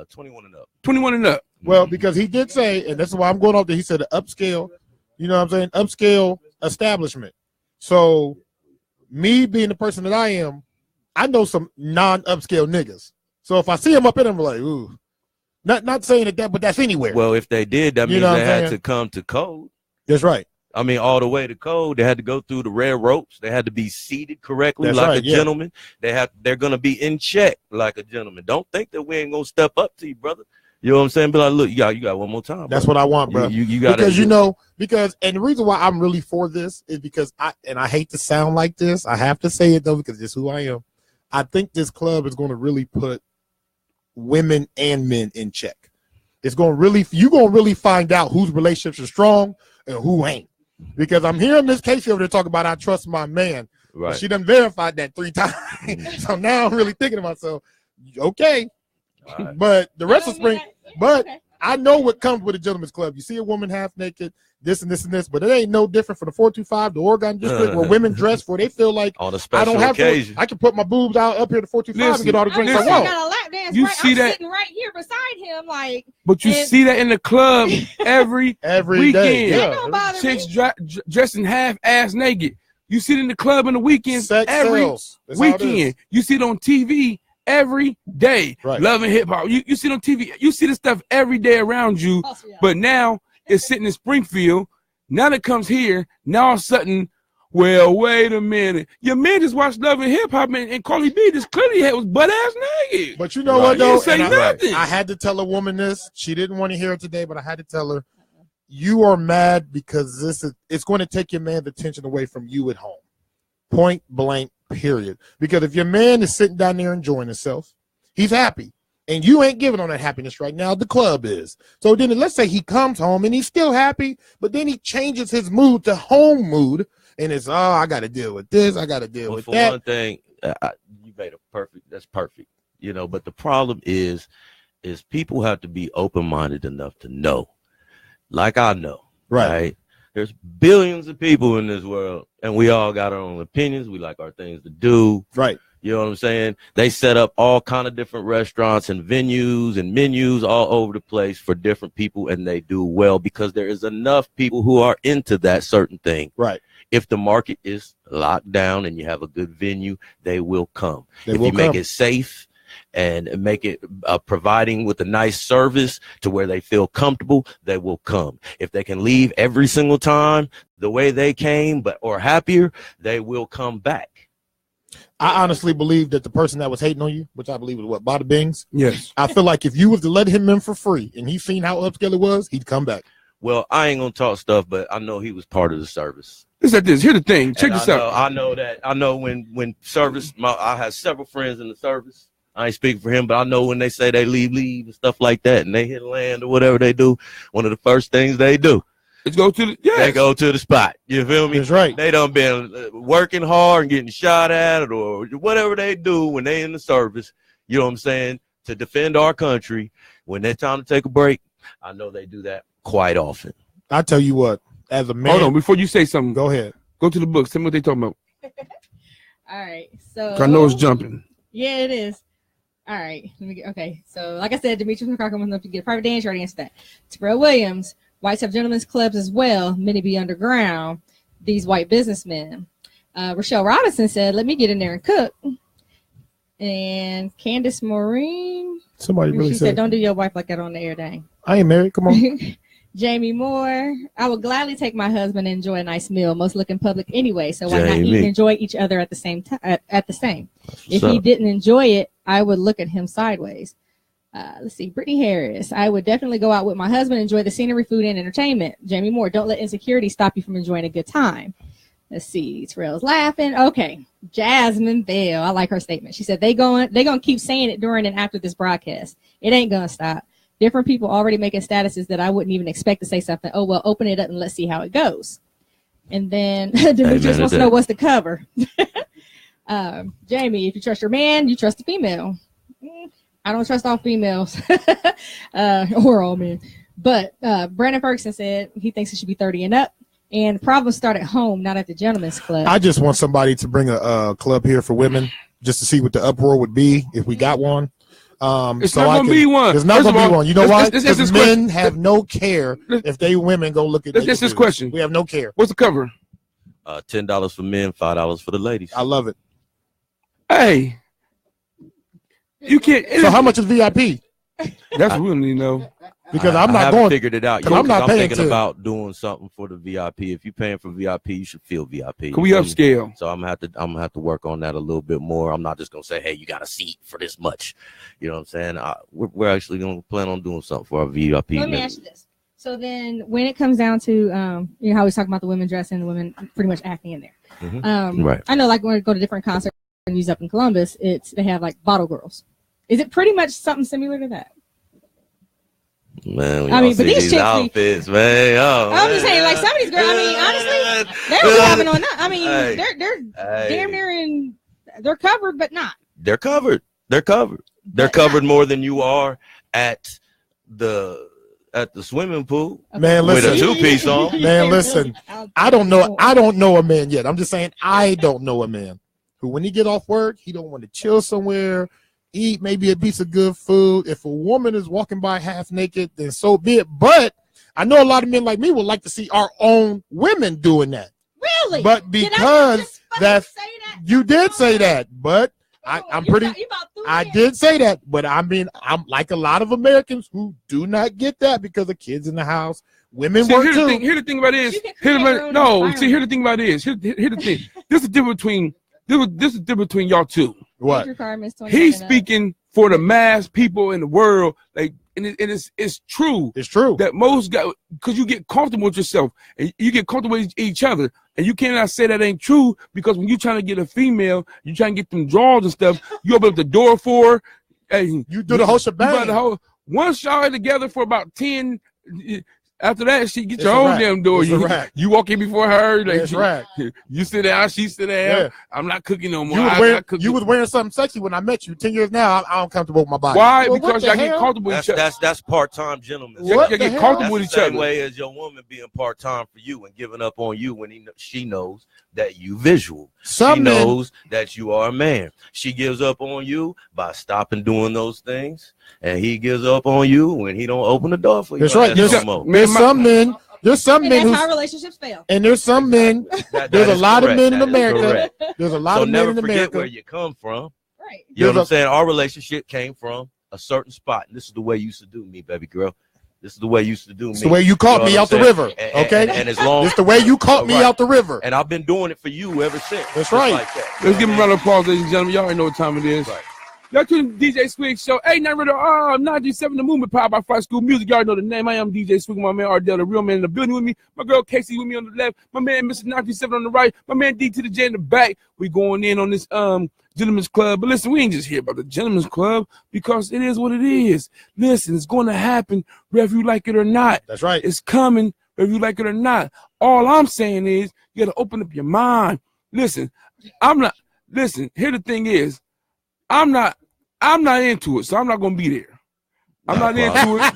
21 and up. 21 and up. Well, because he did say, and that's why I'm going off there, he said an upscale, you know what I'm saying? Upscale establishment. So me being the person that I am, I know some non-upscale niggas. So if I see them up in them, I'm like, ooh. Not saying that, but that's anywhere. Well, if they did, that means they had to come to code. That's right. I mean, all the way to code. They had to go through the red ropes. They had to be seated correctly like a gentleman. They're gonna be in check like a gentleman. Don't think that we ain't gonna step up to you, brother. You know what I'm saying? Be like, look, you got one more time. That's what I want, bro. You got because and the reason why I'm really for this is because I hate to sound like this. I have to say it though because it's who I am. I think this club is going to really put women and men in check. You're gonna really find out whose relationships are strong and who ain't. Because I'm hearing Miss Casey over there talk about I trust my man. Right. She done verified that 3 times. So now I'm really thinking to myself, okay. Right. But the rest of spring, I know what comes with a gentleman's club. You see a woman half naked, this and this and this, but it ain't no different from the 425, the Oregon district, where women dress for. They feel like on a special occasion. I can put my boobs out up here to 425 and get all the drinks I want. You see that sitting right here beside him, like. But you see that in the club every weekend. Day. Yeah. Chicks dressing half-ass naked. You see it in the club on the weekends every weekend. You see it on TV every day. Right. Love and hip hop. You see it on TV. You see the stuff every day around you. But now it's sitting in Springfield. Now that comes here. Now all of a sudden, well, wait a minute. Your man just watched Love and Hip Hop and Carly B just clearly was butt ass naked. But you know what though? Say nothing. I had to tell a woman this. She didn't want to hear it today, but I had to tell her. you are mad because it's going to take your man's attention away from you at home. Point blank, period. Because if your man is sitting down there enjoying himself, he's happy. And you ain't giving on that happiness right now. The club is. So then let's say he comes home and he's still happy, but then he changes his mood to home mood. And it's, I got to deal with this. I got to deal with that. For one thing, you made it perfect. That's perfect. You know, but the problem is people have to be open-minded enough to know. Like I know. Right? There's billions of people in this world, and we all got our own opinions. We like our things to do. Right. You know what I'm saying? They set up all kind of different restaurants and venues and menus all over the place for different people, and they do well because there is enough people who are into that certain thing. Right. If the market is locked down and you have a good venue, they will come. If you make it safe and make it providing with a nice service to where they feel comfortable, they will come. If they can leave every single time the way they came, or happier, they will come back. I honestly believe that the person that was hating on you, which I believe was Bada Bings. Yes. I feel like if you was to let him in for free and he seen how upscale it was, he'd come back. Well, I ain't gonna talk stuff, but I know he was part of the service. Here's the thing. Check this out. I know that. I know when service. I have several friends in the service. I ain't speaking for him, but I know when they say they leave and stuff like that, and they hit land or whatever they do, one of the first things they do. Let's go to They go to the spot. You feel me? That's right. They done been working hard and getting shot at or whatever they do when they in the service. You know what I'm saying? To defend our country. When it's time to take a break, I know they do that quite often. I tell you what, as a man. Hold on, before you say something, go ahead. Go to the books. Tell me what they talking about. All right. So I know it's jumping. Yeah, it is. All right. Okay. So like I said, Demetrius McCracken was enough to get a private dance. You already answered that. Terrell Williams. Whites have gentlemen's clubs as well. Many be underground. These white businessmen. Rochelle Robinson said, let me get in there and cook. And Candace Maureen. Somebody really said, don't do your wife like that on the air, dang. I ain't married. Come on. Jamie Moore. I would gladly take my husband and enjoy a nice meal. Most look in public anyway. So why not eat and enjoy each other at the same time? At the same. If he didn't enjoy it, I would look at him sideways. Let's see. Brittany Harris. I would definitely go out with my husband, enjoy the scenery, food, and entertainment. Jamie Moore. Don't let insecurity stop you from enjoying a good time. Let's see. Terrell's laughing. Okay. Jasmine Bell. I like her statement. She said they gonna keep saying it during and after this broadcast. It ain't gonna stop. Different people already making statuses that I wouldn't even expect to say something. Oh well, open it up and let's see how it goes. And then Demetrius wants to know what's the cover. Jamie, if you trust your man, you trust the female. I don't trust all females or all men. But Brandon Ferguson said he thinks it should be 30 and up. And problems start at home, not at the gentleman's club. I just want somebody to bring a club here for women just to see what the uproar would be if we got one. It's not going to be one. It's not going to be one. You know why? Because men have no care if they women go look at it. That's this question. We have no care. What's the cover? $10 for men, $5 for the ladies. I love it. Hey. You can't. So how much is VIP? That's what we need to know. Because I haven't figured it out. I'm thinking about doing something for the VIP. If you're paying for VIP, you should feel VIP. Can we upscale? So I'm gonna have to work on that a little bit more. I'm not just gonna say, hey, you got a seat for this much. You know what I'm saying? We're actually gonna plan on doing something for our VIP. Let me ask you this. So then, when it comes down to you know how we talking about the women dressing, the women pretty much acting in there. Mm-hmm. Right. I know, like when we go to different concerts venues up in Columbus, they have like bottle girls. Is it pretty much something similar to that? Man, I mean, but these outfits, man. I'm just saying, like some of these girls. I mean, honestly, they're having on that. I mean, they're damn near in. They're covered, but not. They're covered. They're covered. They're covered more than you are at the swimming pool. Man, listen. With a two-piece on. Man, listen. I don't know a man yet. I'm just saying I don't know a man who, when he get off work, he don't want to chill somewhere. Eat maybe a piece of good food. If a woman is walking by half naked, then so be it. But I know a lot of men like me would like to see our own women doing that. Really? But because you did say that, but I'm pretty. I did say that, but I mean, I'm like a lot of Americans who do not get that because of kids in the house. Women work too. Here's the thing about it is. Here's the thing about it is. Here's the thing. This is the difference between y'all two. What? He's speaking for the mass people in the world. Like it's true. It's true that most guys, because you get comfortable with yourself and you get comfortable with each other, and you cannot say that ain't true, because when you trying to get a female, you trying to get them draws and stuff, you open up the door for her, and you do the whole shebang. Once y'all together for about 10. After that, she get your own damn door. You walk in before her. Like, That's right. You sit down, she sit down. Yeah. I'm not cooking no more. You was wearing something sexy when I met you. 10 years now, I'm comfortable with my body. Why? Well, because y'all get comfortable with each other. That's part-time gentlemen. Y'all get comfortable with each other. Same way as your woman being part-time for you and giving up on you when she knows that you visual. She knows that you are a man. She gives up on you by stopping doing those things, and he gives up on you when he don't open the door for you. That's right. There's some men. There's some men that's how relationships fail. And there's some men. There's a lot of men in America. There's a lot of men in America. Never forget where you come from. Right. You know what I'm saying? Our relationship came from a certain spot. And this is the way you used to do me, baby girl. This is the way you used to do me. It's the way you caught me out the river. Okay. And as long it's the way you caught me out the river. And I've been doing it for you ever since. That's right. Like that. Let's give him a round of applause, ladies and gentlemen. Y'all already know what time it is. Right. Y'all tune DJ Swig show. A9radio937, the movement powered by Fly School Music. Y'all know the name. I am DJ Swig, my man Ardell, the real man in the building with me. My girl Casey with me on the left. My man Mr. 937 on the right. My man D to the J in the back. We going in on this gentleman's club. But listen, we ain't just here about the gentleman's club, because it is what it is. Listen, it's going to happen whether you like it or not. That's right. It's coming whether you like it or not. All I'm saying is you got to open up your mind. Listen, here the thing is, I'm not into it, so I'm not gonna be there. I'm not into it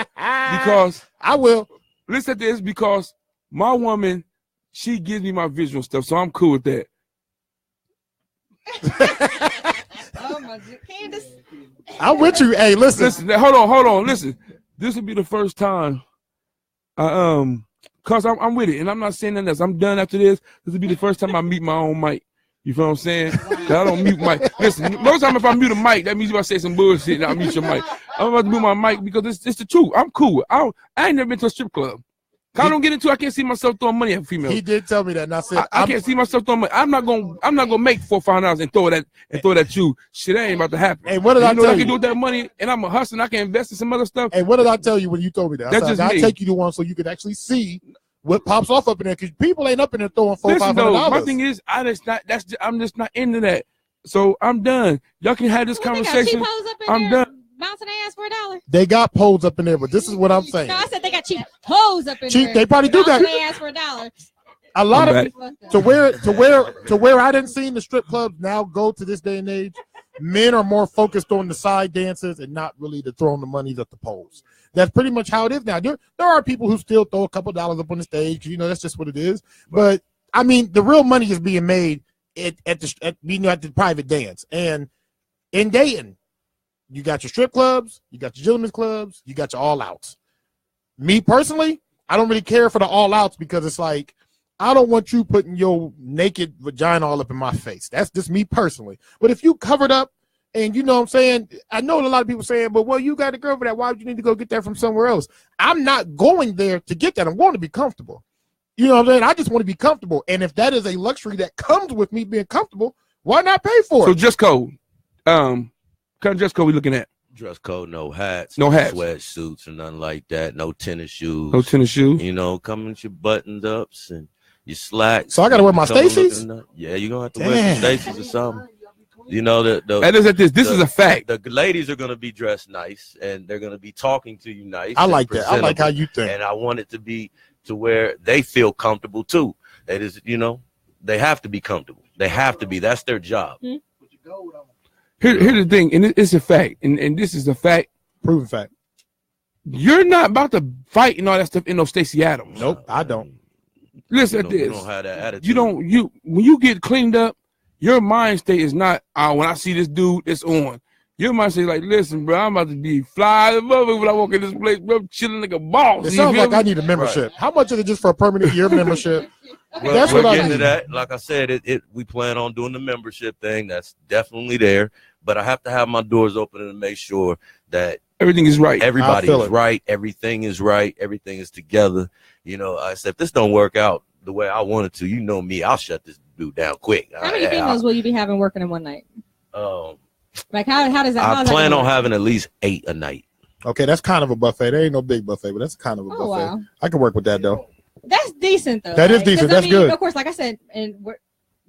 because I will. Listen to this, because my woman, she gives me my visual stuff, so I'm cool with that. Oh my God, Candace. I'm with you. Hey, listen. Hold on. Listen, this will be the first time cause I'm with it, and I'm not saying nothing else. I'm done after this. This will be the first time I meet my own mic. You feel what I'm saying? I don't mute mic. Listen, most time if I mute a mic, that means if I say some bullshit, I'll mute your mic. I'm about to mute my mic because it's the truth. I'm cool. I ain't never been to a strip club. I don't get into it. I can't see myself throwing money at females. He did tell me that, and I said I can't see myself throwing money. I'm not gonna make $400 or $5 and throw that at you. Shit, that ain't about to happen. Hey, what did I tell you? I can do with that money, and I'm a hustler, and I can invest in some other stuff. Hey, what did I tell you when you told me that? That's just me. I take you to one so you could actually see what pops off up in there, because people ain't up in there throwing $400-$500. My thing is, I'm just not into that. So I'm done. Y'all can have this conversation. I'm done. Bouncing ass for $1. They got poles up in there, but this is what I'm saying. No, I said they got cheap hoes up in there. They probably do that. Bouncing ass for $1. A lot of people, to where I didn't see the strip clubs now go to this day and age. Men are more focused on the side dances and not really to throwing the money at the poles. That's pretty much how it is now. There are people who still throw a couple dollars up on the stage. You know, that's just what it is. But I mean, the real money is being made at the private dance. And in Dayton, you got your strip clubs, you got your gentlemen's clubs, you got your all outs. Me personally, I don't really care for the all outs, because it's like, I don't want you putting your naked vagina all up in my face. That's just me personally. But if you covered up, and you know what I'm saying, I know a lot of people saying, but well, you got a girl for that. Why would you need to go get that from somewhere else? I'm not going there to get that. I'm going to be comfortable. You know what I'm saying? I just want to be comfortable. And if that is a luxury that comes with me being comfortable, why not pay for it? So dress code. Kind of dress code we looking at? Dress code, no hats, sweatsuits or nothing like that. No tennis shoes. You know, come with your buttoned ups and your slacks. So I got to wear my Stacy's? Yeah, you're going to have to wear some Stacy's or something. You know, this is a fact. The ladies are going to be dressed nice, and they're going to be talking to you nice. I like that. I like how you think. And I want it to be to where they feel comfortable too. That is, you know, they have to be comfortable. They have to be. That's their job. Mm-hmm. Here's the thing, and it's a fact, and this is a fact. Proven fact. You're not about to fight and all that stuff in no Stacey Adams. Nope, I don't. Listen to this. You don't have that attitude. When you get cleaned up, your mind state is not, when I see this dude, it's on. Your mind state like, listen, bro, I'm about to be fly above it when I walk in this place, bro, chilling like a boss. It sounds like I need a membership. Right. How much is it just for a permanent year membership? Well, that's what I need. To that. Like I said, we plan on doing the membership thing. That's definitely there. But I have to have my doors open and make sure that everything is right. Everybody is right. Everything is right. Everything is together. You know, I said, if this don't work out the way I want it to, you know me, I'll shut this dude down quick. How many females will you be having working in one night? Like how does that? I plan on having at least 8 a night. Okay, that's kind of a buffet. There ain't no big buffet, but that's kind of a buffet. Wow. I can work with that though. That's decent though. That is decent. That's good. Of course, like I said, and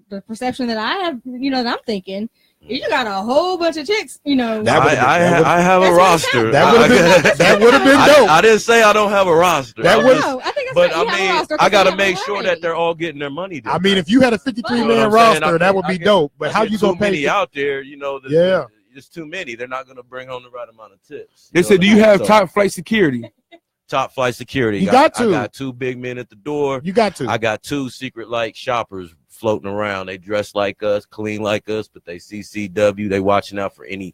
the perception that I have, that I'm thinking, you got a whole bunch of chicks, I have a roster. That would have been dope. I didn't say I don't have a roster. I think but I got to make sure that they're all getting their money. I mean, if you had a 53-man roster, that would be dope. But how you gonna pay? Many out there, yeah. It's too many. They're not going to bring home the right amount of tips. They said, do you have top flight security? Top flight security. You got to. I got 2 big men at the door. You got to. I got 2 secret like shoppers floating around. They dress like us, clean like us, but they CCW. They watching out for any,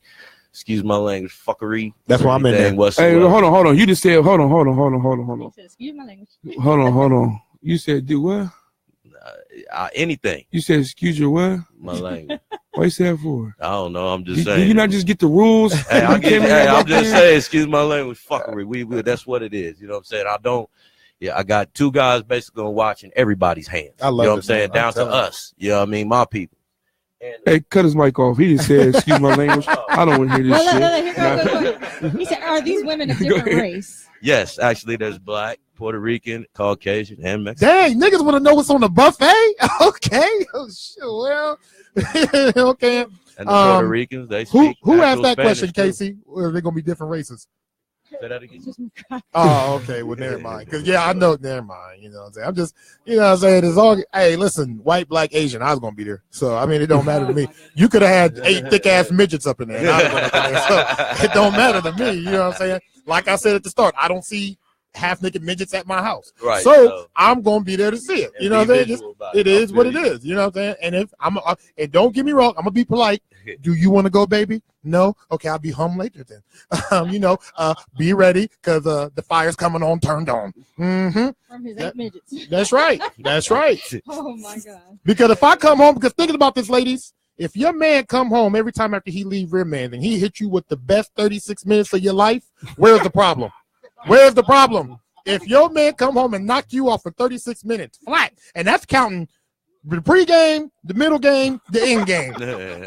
excuse my language, fuckery. That's why I'm in there. Hey, hold on. You just said, hold on. Excuse my language. Hold on. You said do what? Anything. You said excuse your what? My language. What you say that for? I don't know. I'm just saying. Did you not just get the rules? I'm just saying. Excuse my language. Fuckery. We that's what it is. You know what I'm saying? I got 2 guys basically on watching everybody's hands. I love you know what I'm saying? Down to us. You know what I mean? My people. And, hey, cut his mic off. He just said, excuse my language. I don't want to hear this shit. He said, are these women of different race? Yes, actually, there's black, Puerto Rican, Caucasian, and Mexican. Dang, niggas want to know what's on the buffet? Okay. Oh, shit. Well, okay. And the Puerto Ricans, they speak. Who asked that Spanish question, Casey? Or are they going to be different races? Say that again. Oh, okay. Well, never mind. Because, I know. Never mind. You know what I'm saying? I'm just, what I'm saying? It's all, hey, listen, white, black, Asian, I was going to be there. So, I mean, it don't matter to me. You could have had 8 thick-ass midgets up in there. And I was gonna be there. So, it don't matter to me. You know what I'm saying? Like I said at the start, I don't see half-naked midgets at my house. Right. So, I'm going to be there to see it. You know what I'm saying? It is what it is. You know what I'm saying? And if and don't get me wrong, I'm going to be polite. Do you want to go, baby? No? Okay, I'll be home later then. Be ready because the fire's coming on, turned on. Mm-hmm. From his 8 midgets. That's right. That's right. Oh, my God. Because if I come home, because thinking about this, ladies, if your man come home every time after he leave Rimman and he hit you with the best 36 minutes of your life, where's the problem? Where's the problem? If your man come home and knock you off for 36 minutes flat, and that's counting the pregame, the middle game, the end game.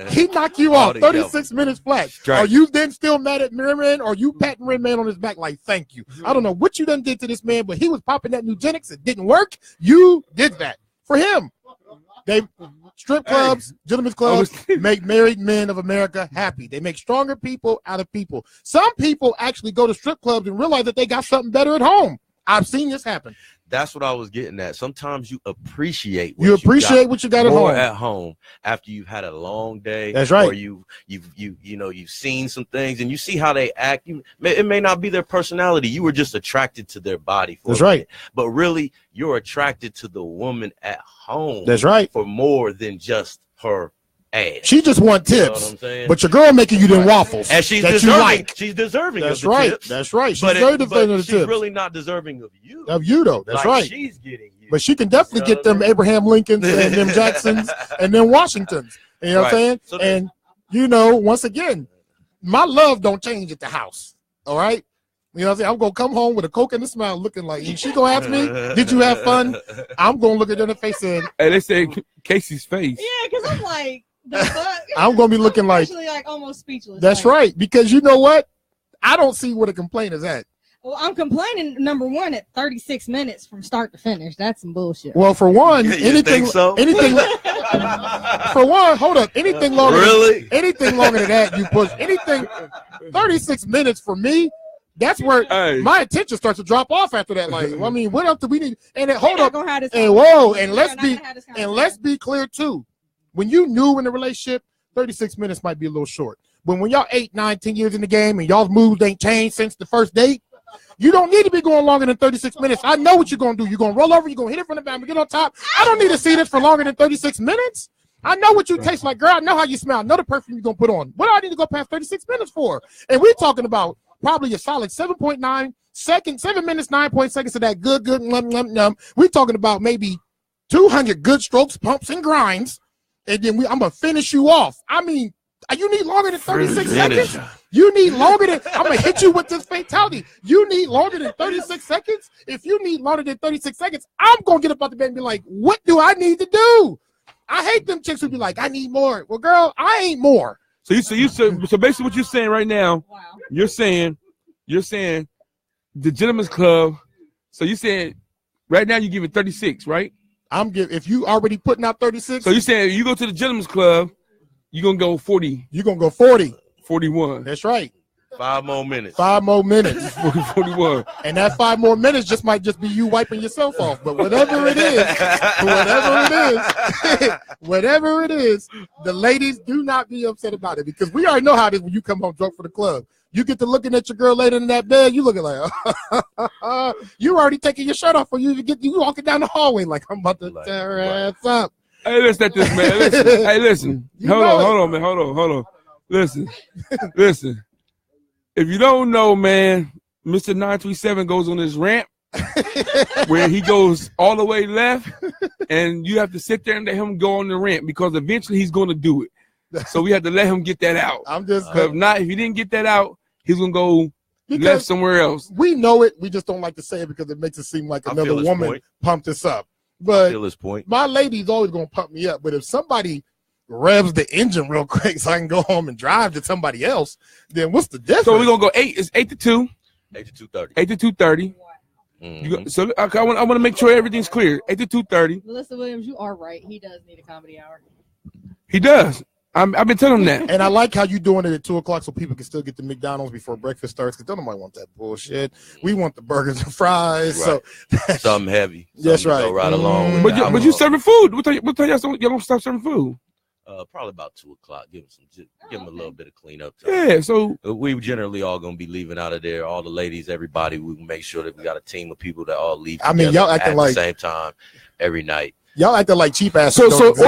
He knocked you off 36 minutes flat. Are you then still mad at Rimman, or you patting Rimman on his back like, thank you? I don't know what you done did to this man, but he was popping that Nugenics. It didn't work. You did that for him. They strip clubs, gentlemen's clubs make married men of America happy. They make stronger people out of people. Some people actually go to strip clubs and realize that they got something better at home. I've seen this happen. That's what I was getting at. Sometimes you appreciate what you got at home after you've had a long day. That's right. Or you've seen some things and you see how they act. It may not be their personality. You were just attracted to their body. That's right. But really, you're attracted to the woman at home. That's right. For more than just her ass. She just want tips, but your girl making you them waffles, and she's that deserving. You like. She's deserving. That's of the right. Tips. That's right. She's very deserving of the she's tips. Really not deserving of you. Of you though. That's right. She's getting you. But she can definitely get them Abraham Lincolns and them Jacksons and them Washingtons. You know what I'm saying? And once again, my love don't change at the house. All right. You know what I'm saying? I'm going to come home with a Coke and a smile looking like, and she going to ask me, did you have fun? I'm going to look at her in the face and. Hey, they say Casey's face. Yeah, because I'm like, the fuck? I'm going to be looking like almost speechless. That's right. Because you know what? I don't see where the complaint is at. Well, I'm complaining, number one, at 36 minutes from start to finish. That's some bullshit. Well, for one, anything for one, hold up. Anything longer anything longer than that, you push. Anything 36 minutes for me, that's where my attention starts to drop off after that. Like, I mean, what else do we need? And then, hold up. And let's be clear too. When you new in a relationship, 36 minutes might be a little short. But when y'all 8, 9, 10 years in the game and y'all's moves ain't changed since the first date, you don't need to be going longer than 36 minutes. I know what you're going to do. You're going to roll over. You're going to hit it from the back and get on top. I don't need to see this for longer than 36 minutes. I know what you taste like, girl. I know how you smell. I know the perfume you're going to put on. What do I need to go past 36 minutes for? And we're talking about probably a solid 7.9 seconds, 7 minutes, 9 seconds of that good, num. We're talking about maybe 200 good strokes, pumps, and grinds. And then I'm going to finish you off. I mean, you need longer than 36 seconds? You need longer than, I'm going to hit you with this fatality. You need longer than 36 seconds? If you need longer than 36 seconds, I'm going to get up out the bed and be like, what do I need to do? I hate them chicks who be like, I need more. Well, girl, I ain't more. So basically what you're saying right now, you're saying you're saying the gentleman's club. So you saying right now you give it 36, right? If you already putting out 36. So you saying you go to the gentleman's club, you're gonna go 40. You're gonna go 40. 41. That's right. 5 more minutes. 5 more minutes. 41. And that 5 more minutes might just be you wiping yourself off. But whatever it is, the ladies do not be upset about it, because we already know how it is when you come home drunk from the club. You get to looking at your girl later in that bed, you looking like, you already taking your shirt off, or you walking down the hallway like, I'm about to tear her ass up. Hey, listen at this, man. Listen. Hey, listen. Hold on, man. Hold on. Listen. If you don't know, man, Mr. 937 goes on this ramp where he goes all the way left, and you have to sit there and let him go on the ramp, because eventually he's going to do it. So we have to let him get that out. If he didn't get that out, he's going to go left somewhere else. We know it. We just don't like to say it because it makes it seem like another woman pumped us up. But I feel his point. My lady's always going to pump me up. But if somebody revs the engine real quick so I can go home and drive to somebody else, then what's the difference? So we're going to go 8. It's 8 to 2. 8 to 2:30. 8 to 2:30. So I want to make sure everything's clear. 8 to 2:30. Melissa Williams, you are right. He does need a comedy hour. He does. I've been telling him that. And I like how you doing it at 2 o'clock so people can still get the McDonald's before breakfast starts, because don't nobody want that bullshit. We want the burgers and fries. Right. So something heavy. That's right. Go right along. But you serving food. What time y'all don't stop serving food? Probably about 2 o'clock. Give them a little bit of cleanup time. Yeah, so we generally all gonna be leaving out of there. All the ladies, everybody. We make sure that we got a team of people that all leave. I mean, y'all acting at the same time every night. Y'all acting like cheap ass. So it's really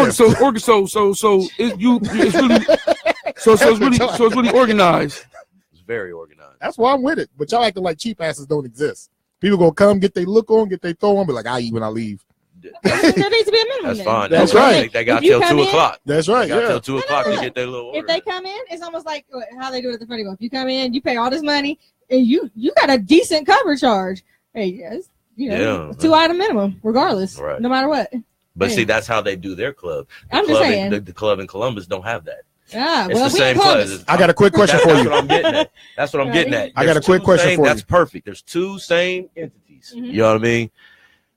organized. It's very organized. That's why I'm with it. But y'all acting like cheap asses don't exist. People gonna come, get their look on, get their throw on, be like, I eat when I leave. There needs to be a minimum. That's fine. That's right. They got till 2 o'clock. That's right. They got till 2 o'clock to get their little order. If they come in, it's almost like how they do it at the Funny Bone. If you come in, you pay all this money, and you got a decent cover charge. Hey, yes, 2 item minimum, regardless, no matter what. But see, that's how they do their club. I'm just saying. The club in Columbus don't have that. Yeah, it's the same club. I got a quick question for you. That's what I'm getting at. That's what I'm getting at. I got a quick question for you. That's perfect. There's 2 same entities. Mm-hmm. You know what I mean?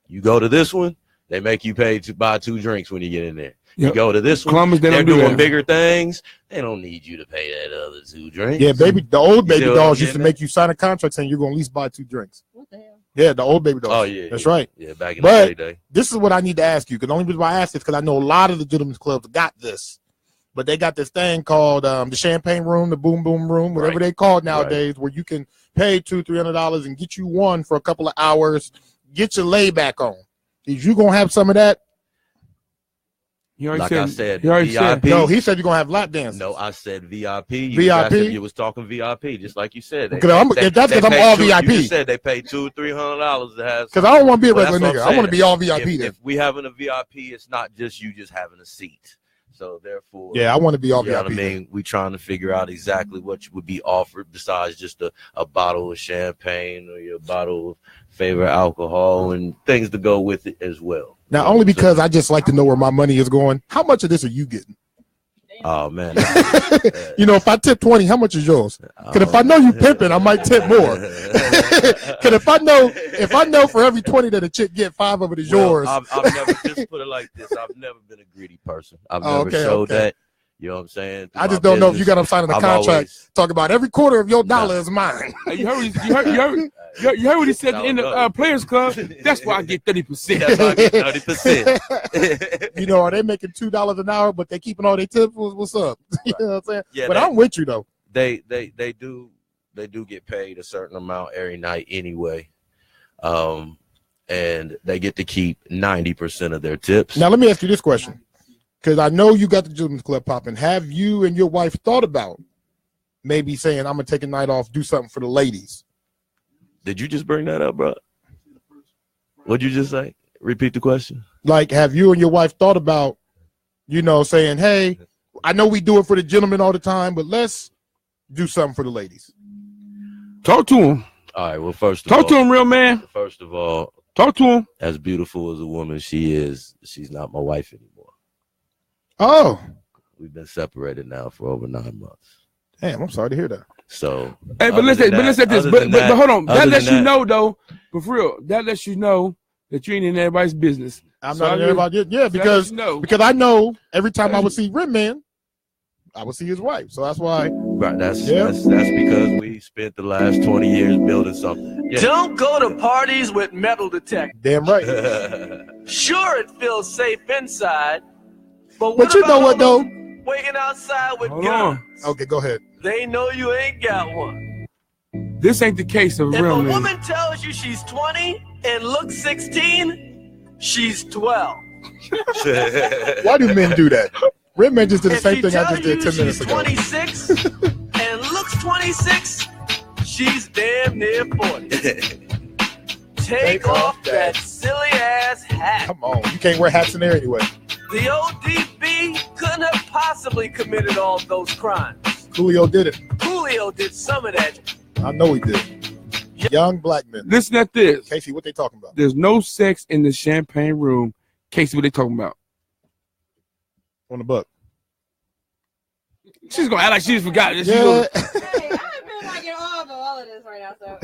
You go to this one, they make you pay to buy 2 drinks when you get in there. You go to this one, Columbus, they're doing bigger things. They don't need you to pay that other 2 drinks. Yeah, the old baby dolls used to make you sign a contract saying you're going to at least buy 2 drinks. What the hell? Yeah, the old baby dolls. Oh, yeah. That's right. Yeah, back in the day. This is what I need to ask you, because the only reason why I asked this because I know a lot of the gentlemen's clubs got this. But they got this thing called the champagne room, the boom boom room, whatever they call it nowadays, where you can pay $200-$300 and get you one for a couple of hours, get your layback on. Is you gonna have some of that? I said, VIP. No, he said you're gonna have lap dances. No, I said VIP. You was talking VIP, just like you said. That's because I'm all VIP. You said they pay $200-$300 to have. Because I don't want to be a regular nigga. I want to be all VIP. If we having a VIP, it's not just you just having a seat. So therefore, yeah, I want to be all VIP. Know what I mean, we trying to figure out exactly what would be offered besides just a bottle of champagne or your bottle of favorite alcohol and things to go with it as well. Now, only because I just like to know where my money is going. How much of this are you getting? Oh man, if I tip 20, how much is yours? Because if I know you pimping, I might tip more. Because if I know for every 20 that a chick get, 5 of it is yours. I've never just put it like this. I've never been a greedy person. I've never showed that. You know what I'm saying? I just don't know if you got them signing a contract. Talk about every quarter of your dollar is mine. You heard what he said in the Players Club? That's why I get 30%. That's why I get 30%. Are they making $2 an hour, but they keeping all their tips? What's up? You know what I'm saying? Yeah, but I'm with you though. They do get paid a certain amount every night anyway. And they get to keep 90% of their tips. Now let me ask you this question. Because I know you got the Gentlemen's Club popping. Have you and your wife thought about maybe saying, I'm going to take a night off, do something for the ladies? Did you just bring that up, bro? What'd you just say? Repeat the question. Like, have you and your wife thought about, saying, hey, I know we do it for the gentlemen all the time, but let's do something for the ladies? Talk to him. All right, well, first of all. Talk to him, real man. First of all. Talk to him. As beautiful as a woman she is, she's not my wife anymore. Oh. We've been separated now for over 9 months. Damn, I'm sorry to hear that. So, hey, but let's say this. But hold on. That lets you know, though, but for real, that lets you know that you ain't in everybody's business. I'm not in everybody's. Yeah, because I know every time I would see Rimman, I would see his wife. So that's why. Right. That's because we spent the last 20 years building something. Yeah. Don't go to parties with metal detectors. Damn right. Sure, it feels safe inside, but you know what though? Waiting outside with Hold guns. on. Okay, go ahead. They know you ain't got one. This ain't the case of If real a men. woman tells you she's 20 and looks 16, she's 12. Why do men do that? Rimman just did the same thing I just did 10 minutes ago. 26 and looks 26, she's damn near 40. Take off that silly ass hat. Come on, you can't wear hats in there anyway. The ODB couldn't have possibly committed all those crimes. Julio did it. Julio did some of that. I know he did. Young black men. Listen at this. Casey, what they talking about? There's no sex in the champagne room. Casey, what they talking about? On the buck. She's gonna act like she just forgot. Hey, I've been like in all of this right now. So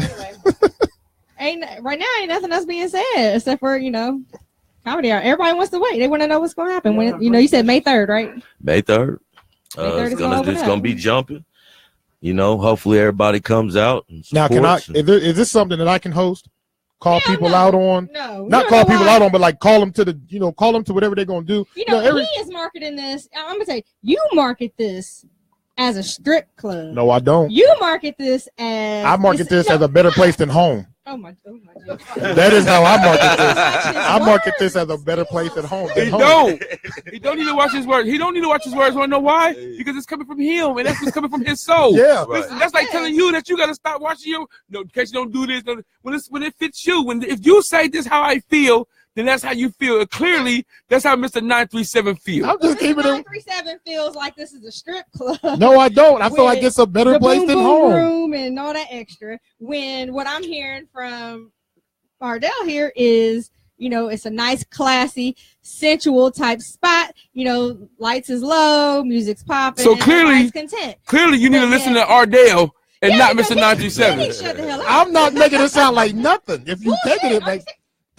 anyway, right now ain't nothing else being said except for comedy hour. Everybody wants to wait. They want to know what's gonna happen when you said May 3rd, right? May 3rd. It's gonna be jumping. Hopefully everybody comes out. And now, is this something that I can host? Call people out on? No, not call people out on, but like call them to call them to whatever they're gonna do. He is marketing this. I'm gonna say you market this as a strip club. No, I don't. You market this as I market this as a better place than home. Oh my God. That is how I market this. I market this as a better place at home. He don't need to watch his words. He don't need to watch his words. Want to know why? Because it's coming from him, and that's what's coming from his soul. Yeah, right. That's like telling you that you got to stop watching in case you don't do this. When it fits you, if you say this how I feel, then that's how you feel. Clearly, that's how Mr. 937 feels. I'm just keeping it. 937 feels like this is a strip club. No, I don't. I feel like it's a better place than home. Room and all that extra. When what I'm hearing from Ardell here is, it's a nice, classy, sensual type spot. Lights is low, music's popping. So clearly, you need to listen to Ardell and not Mr. 937. I'm not making it sound like nothing. If you taking it like.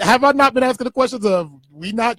Have I not been asking the questions of we not?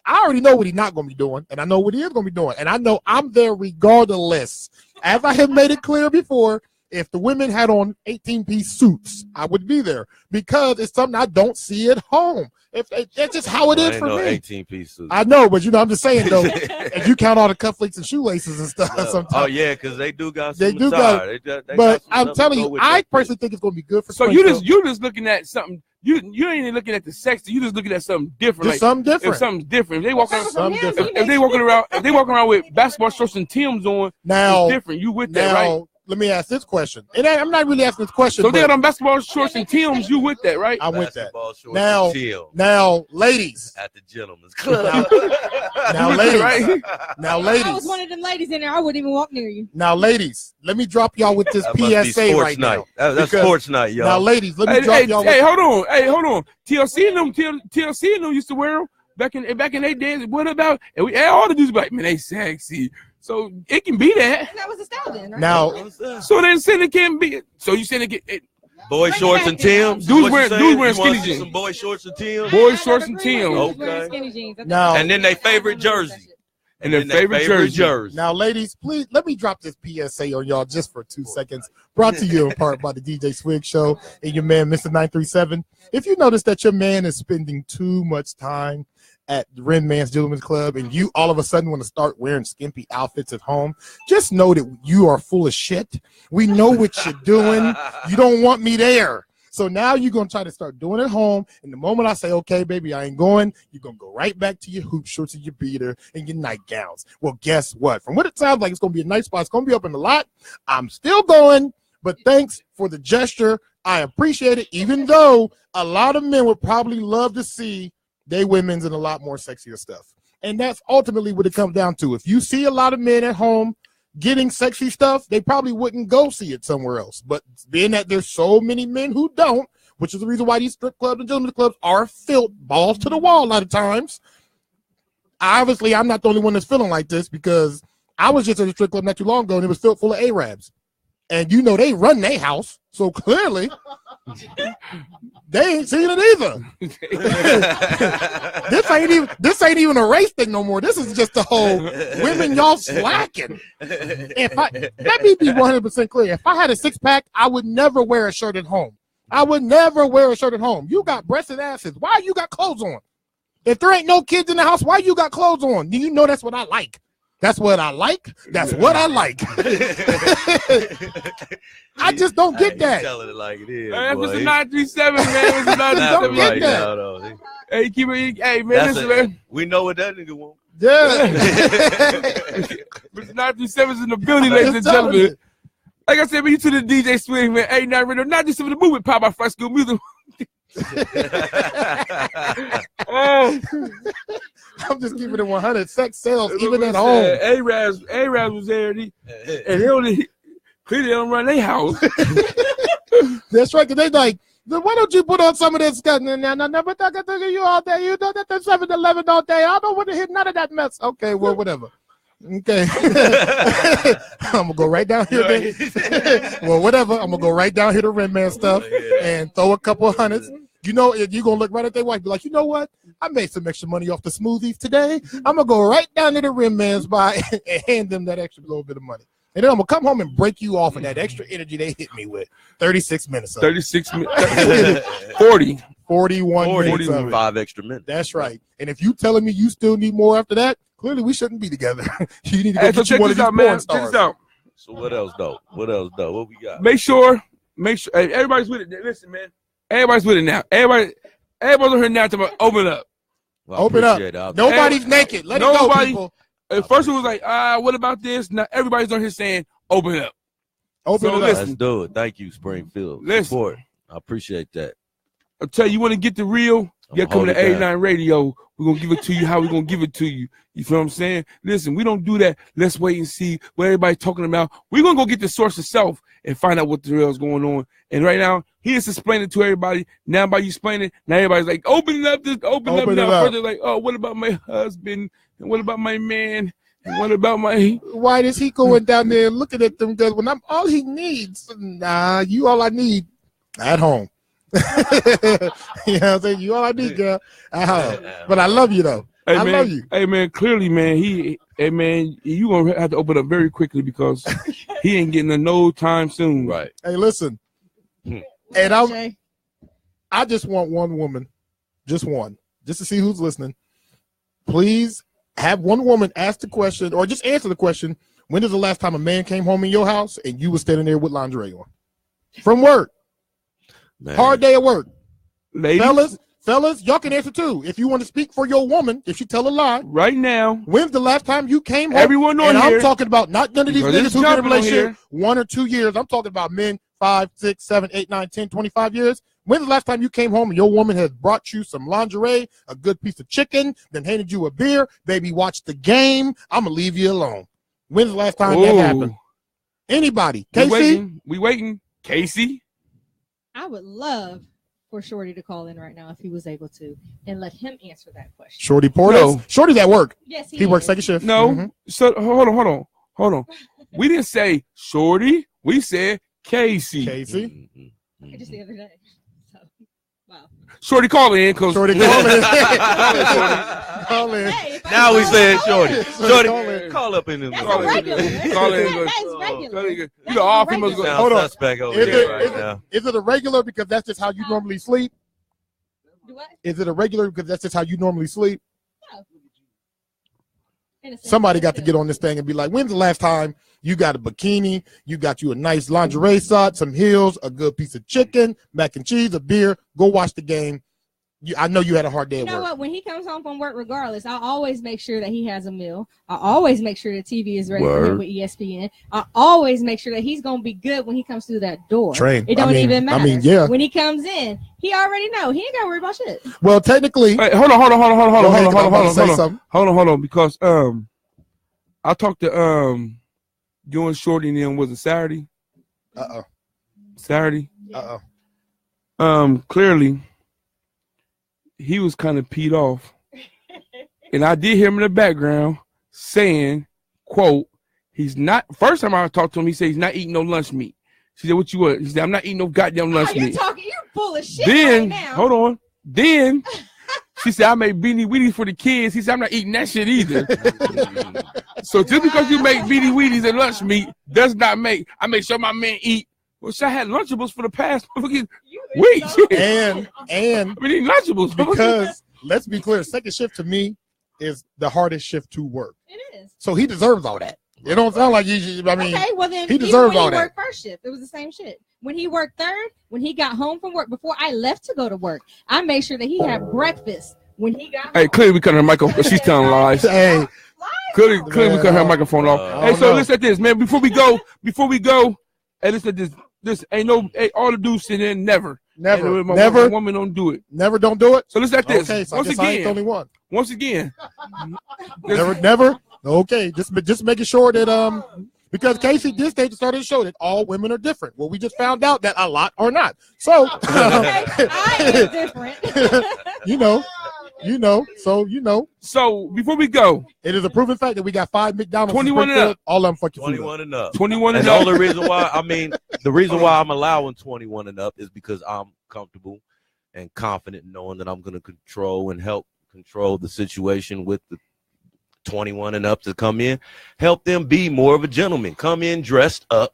I already know what he's not going to be doing, and I know what he is going to be doing, and I know I'm there regardless. As I have made it clear before, if the women had on 18-piece suits, I would be there because it's something I don't see at home. That's just how it is for me. 18-piece suits. I know, but I'm just saying though. If you count all the cufflinks and shoelaces and stuff, sometimes. Oh yeah, because they do got. They do got. But I'm telling you, I personally think it's going to be good for. So you're just looking at something. You ain't even looking at the sex. You just looking at something different. Just something different. If something's different. If they walking around with basketball shorts and Timbs on, now it's different. You with that, right? Let me ask this question. And I'm not really asking this question. So they got on basketball shorts and Timbs. You with that, right? I'm with that. Now, ladies. At the gentleman's club. Now, ladies. Right? Now, ladies. I was one of them ladies in there. I wouldn't even walk near you. Now, ladies, let me drop y'all with this PSA right now. That's sports night, y'all. Now, ladies, let me drop y'all. Hey, hold on. TLC and them used to wear them back in their days. What about? And all the dudes be like, man, they sexy. So it can be that. And that was the style then, right? Now, so then it can be. So you saying it boy shorts and Timbs. Dudes wearing skinny jeans. Some boy shorts and Timbs. Boy shorts and Timbs. Okay. Skinny jeans. Now, and then they favorite jersey. And their favorite jersey. Now, ladies, please let me drop this PSA on y'all just for 2 seconds. Brought to you in part by the DJ Swig Show and your man, Mr. 937. If you notice that your man is spending too much time at the Rimman's Gentlemen's Club and you all of a sudden want to start wearing skimpy outfits at home, just know that you are full of shit. We know what you're doing. You don't want me there. So now you're going to try to start doing it at home. And the moment I say, okay, baby, I ain't going, you're going to go right back to your hoop shorts and your beater and your nightgowns. Well, guess what? From what it sounds like, it's going to be a nice spot. It's going to be up in the lot. I'm still going, but thanks for the gesture. I appreciate it, even though a lot of men would probably love to see they women's in a lot more sexier stuff. And that's ultimately what it comes down to. If you see a lot of men at home getting sexy stuff, they probably wouldn't go see it somewhere else. But being that there's so many men who don't, which is the reason why these strip clubs and gentlemen's clubs are filled balls to the wall a lot of times. Obviously, I'm not the only one that's feeling like this because I was just at a strip club not too long ago, and it was filled full of Arabs. And you know they run their house, so clearly they ain't seen it either. This ain't even a race thing no more. This is just the whole women, y'all slacking. Let me be 100% clear. If I had a 6-pack, I would never wear a shirt at home. I would never wear a shirt at home. You got breasts and asses. Why you got clothes on? If there ain't no kids in the house, why you got clothes on? Do you know that's what I like? That's what I like. That's what I like. I just don't get that. Telling it like it is. Hey, it's a 937, man. It's a 937. Don't get that. Hey, keep it. Hey, man, listen, man. We know what that nigga want. Yeah. Mr. 937 is in the building, ladies and gentlemen. Like I said, man, you to the DJ Swig, man. A9radio937 the movement powered by Fresh School Music. I'm just keeping it 100. Sex sells even at home. A-Raz was there, and they clearly don't run their house. That's right, because they like, why don't you put on some of this stuff? No, but I can you all day. You know that 7-Eleven all day. I don't want to hit none of that mess. Okay, well, whatever. Okay. I'm going to go right down here. Well, whatever. I'm going to go right down here to Rimman stuff and throw a couple of hundreds. You know, you're going to look right at their wife be like, you know what? I made some extra money off the smoothies today. I'm going to go right down to the Rimman's buy and hand them that extra little bit of money. And then I'm going to come home and break you off of that extra energy they hit me with. 36 minutes. 36 minutes. 40. 41 minutes. 5 extra minutes. That's right. And if you telling me you still need more after that, clearly we shouldn't be together. You need to go get you one of these porn stars. Check this out. So what else, though? What we got? Make sure. Hey, everybody's with it. Listen, man. Everybody's with it now. Everybody's on here now to open up. Well, open up. Nobody's naked. Let it go, people. At first it was like, what about this? Now everybody's on here saying, open up. Open it up. Let's do it. Thank you, Springfield. Listen. Support. I appreciate that. I'll tell you want to get the real? You come to A9 Radio. We're going to give it to you how we're going to give it to you. You feel what I'm saying? Listen, we don't do that. Let's wait and see what everybody's talking about. We're going to go get the source itself and find out what the real is going on. And right now, he is explaining to everybody. Now by you explaining, now everybody's like, open up this, open up now. First they're like, oh, what about my husband? And what about my man? And what about my... Why is he going down there looking at them guys when I'm all he needs? Nah, you all I need at home. You know what I'm saying? You all I need, girl. But I love you though. Hey, I love you. Hey man, clearly, man, you gonna have to open up very quickly because he ain't getting no time soon. Right. Hey, listen. And I just want one woman, just one, just to see who's listening. Please have one woman ask the question or just answer the question. When is the last time a man came home in your house and you were standing there with lingerie on? From work. Man. Hard day at work. Ladies. Fellas, y'all can answer too. If you want to speak for your woman, if she tell a lie. Right now. When's the last time you came home? Everyone on and here. I'm talking about not none of these niggas who've been in a relationship 1 or 2 years. I'm talking about men 5, 6, 7, 8, 9, 10, 25 years. When's the last time you came home and your woman has brought you some lingerie, a good piece of chicken, then handed you a beer? Baby, watch the game. I'm going to leave you alone. When's the last time that happened? Anybody? Casey? We waiting. Casey? I would love for Shorty to call in right now if he was able to and let him answer that question. Shorty Portis? No. Shorty's at work. Yes, he works second shift. No. So hold on. We didn't say Shorty. We said Casey. Just the other day. So, wow. Shorty, call in. Shorty, call in. Call in. Hey, now we said Shorty. Shorty, call up in the That's regular. Call in. That's regular. You know, all females go. Hold on. Suspect over here right now. Is it a regular because that's just how you normally sleep? What? Is it a regular because that's just how you normally sleep? No. Somebody got to get on this thing and be like, when's the last time you got a bikini, you got you a nice lingerie set, some heels, a good piece of chicken, mac and cheese, a beer, go watch the game. I know you had a hard day at work. You know what? When he comes home from work, regardless, I always make sure that he has a meal. I always make sure the TV is ready for him with ESPN. I always make sure that he's going to be good when he comes through that door. It don't even matter. Yeah. When he comes in, he already know. He ain't got to worry about shit. Well, technically. Hey, hold on. Because I talked to you and Shorty and them, was it Saturday? Saturday? Clearly he was kind of peed off. And I did hear him in the background saying, quote, He's not. First time I talked to him, he said he's not eating no lunch meat. She said, what you want? He said, I'm not eating no goddamn lunch meat. You're full of shit Then, right now. hold on. Then she said, I made beanie weenies for the kids. He said, I'm not eating that shit either. So just because you make beanie weenies and lunch meat does not make, I make sure my men eat. Well, I had Lunchables for the past weeks. And we need Lunchables. Because, let's be clear, second shift to me is the hardest shift to work. It is. So he deserves all that. It don't sound like he. I mean, okay, well then he deserves all when he that. worked first shift, it was the same shit. When he worked third, when he got home from work, before I left to go to work, I made sure that he had breakfast when he got home. Hey, clearly we cut her microphone. She's telling lies. Hey, clearly we cut her microphone off. Hey, so listen at this, man. Before we go, hey, listen at this. This ain't no. Hey, all the dudes sit in. Never. My woman don't do it. Never don't do it. So listen at this. Okay, so once again, I ain't the only one. Once again. Never. Okay, just making sure that because Casey did state to start the show that all women are different. Well, we just found out that a lot are not. So I am different. So before we go, it is a proven fact that we got 5 McDonald's. 21 and up. All of them fucking 21 and up. 21 and up. up. The only reason why, the reason why I'm allowing 21 and up is because I'm comfortable and confident knowing that I'm going to control and help control the situation with the 21 and up to come in, help them be more of a gentleman, come in dressed up,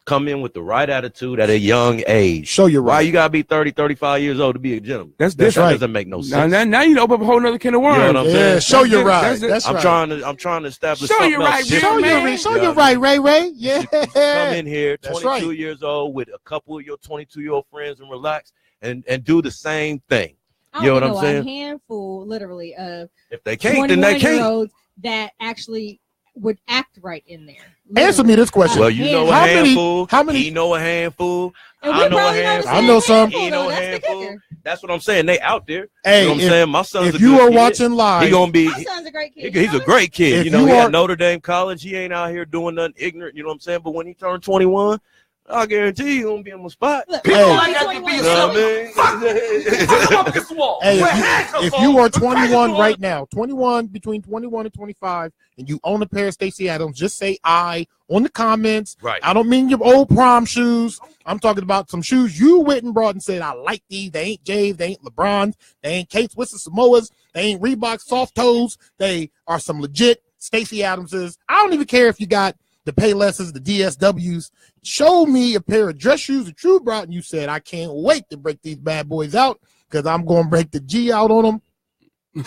come in with the right attitude at a young age. Show you right. Why you gotta be 30, 35 years old to be a gentleman? That's that right. Doesn't make no sense. Now you open up a whole nother can of worms. You know what I'm saying? Show you right. That's I'm right. trying to establish show something you right, else. Show you right, Ray. Yeah. Come in here, That's 22 right. years old, with a couple of your 22-year-old friends and relax and do the same thing. I You know what I'm a saying? handful, literally, of if they can't, then they can't. That actually would act right in there. Literally. Answer me this question. Well, you know a handful. How many? He know a handful. And I know a handful. I know some. He know a handful. That's what I'm saying. They out there. Hey, you know what I'm saying? My son's if a you good are kid. watching live, he gonna be. My son's a great kid. He's a great kid. If You know, you he are- at Notre Dame College. He ain't out here doing nothing ignorant. You know what I'm saying? But when he turned 21, I guarantee you gonna be on the spot. Look, Hey. like that to be You know what I mean? Fuck up this wall. Hey, Wear handcuffs if you on. are 21 right now, 21 between 21 and 25, and you own a pair of Stacey Adams, just say I on the comments. Right. I don't mean your old prom shoes. I'm talking about some shoes you went and brought and said, I like these. They ain't Jays, they ain't LeBrons, they ain't Kate Swisher Samoas, they ain't Reebok soft toes. They are some legit Stacey Adamses. I don't even care if you got the Paylesses, the DSWs. Show me a pair of dress shoes that you brought and you said, I can't wait to break these bad boys out because I'm going to break the G out on them.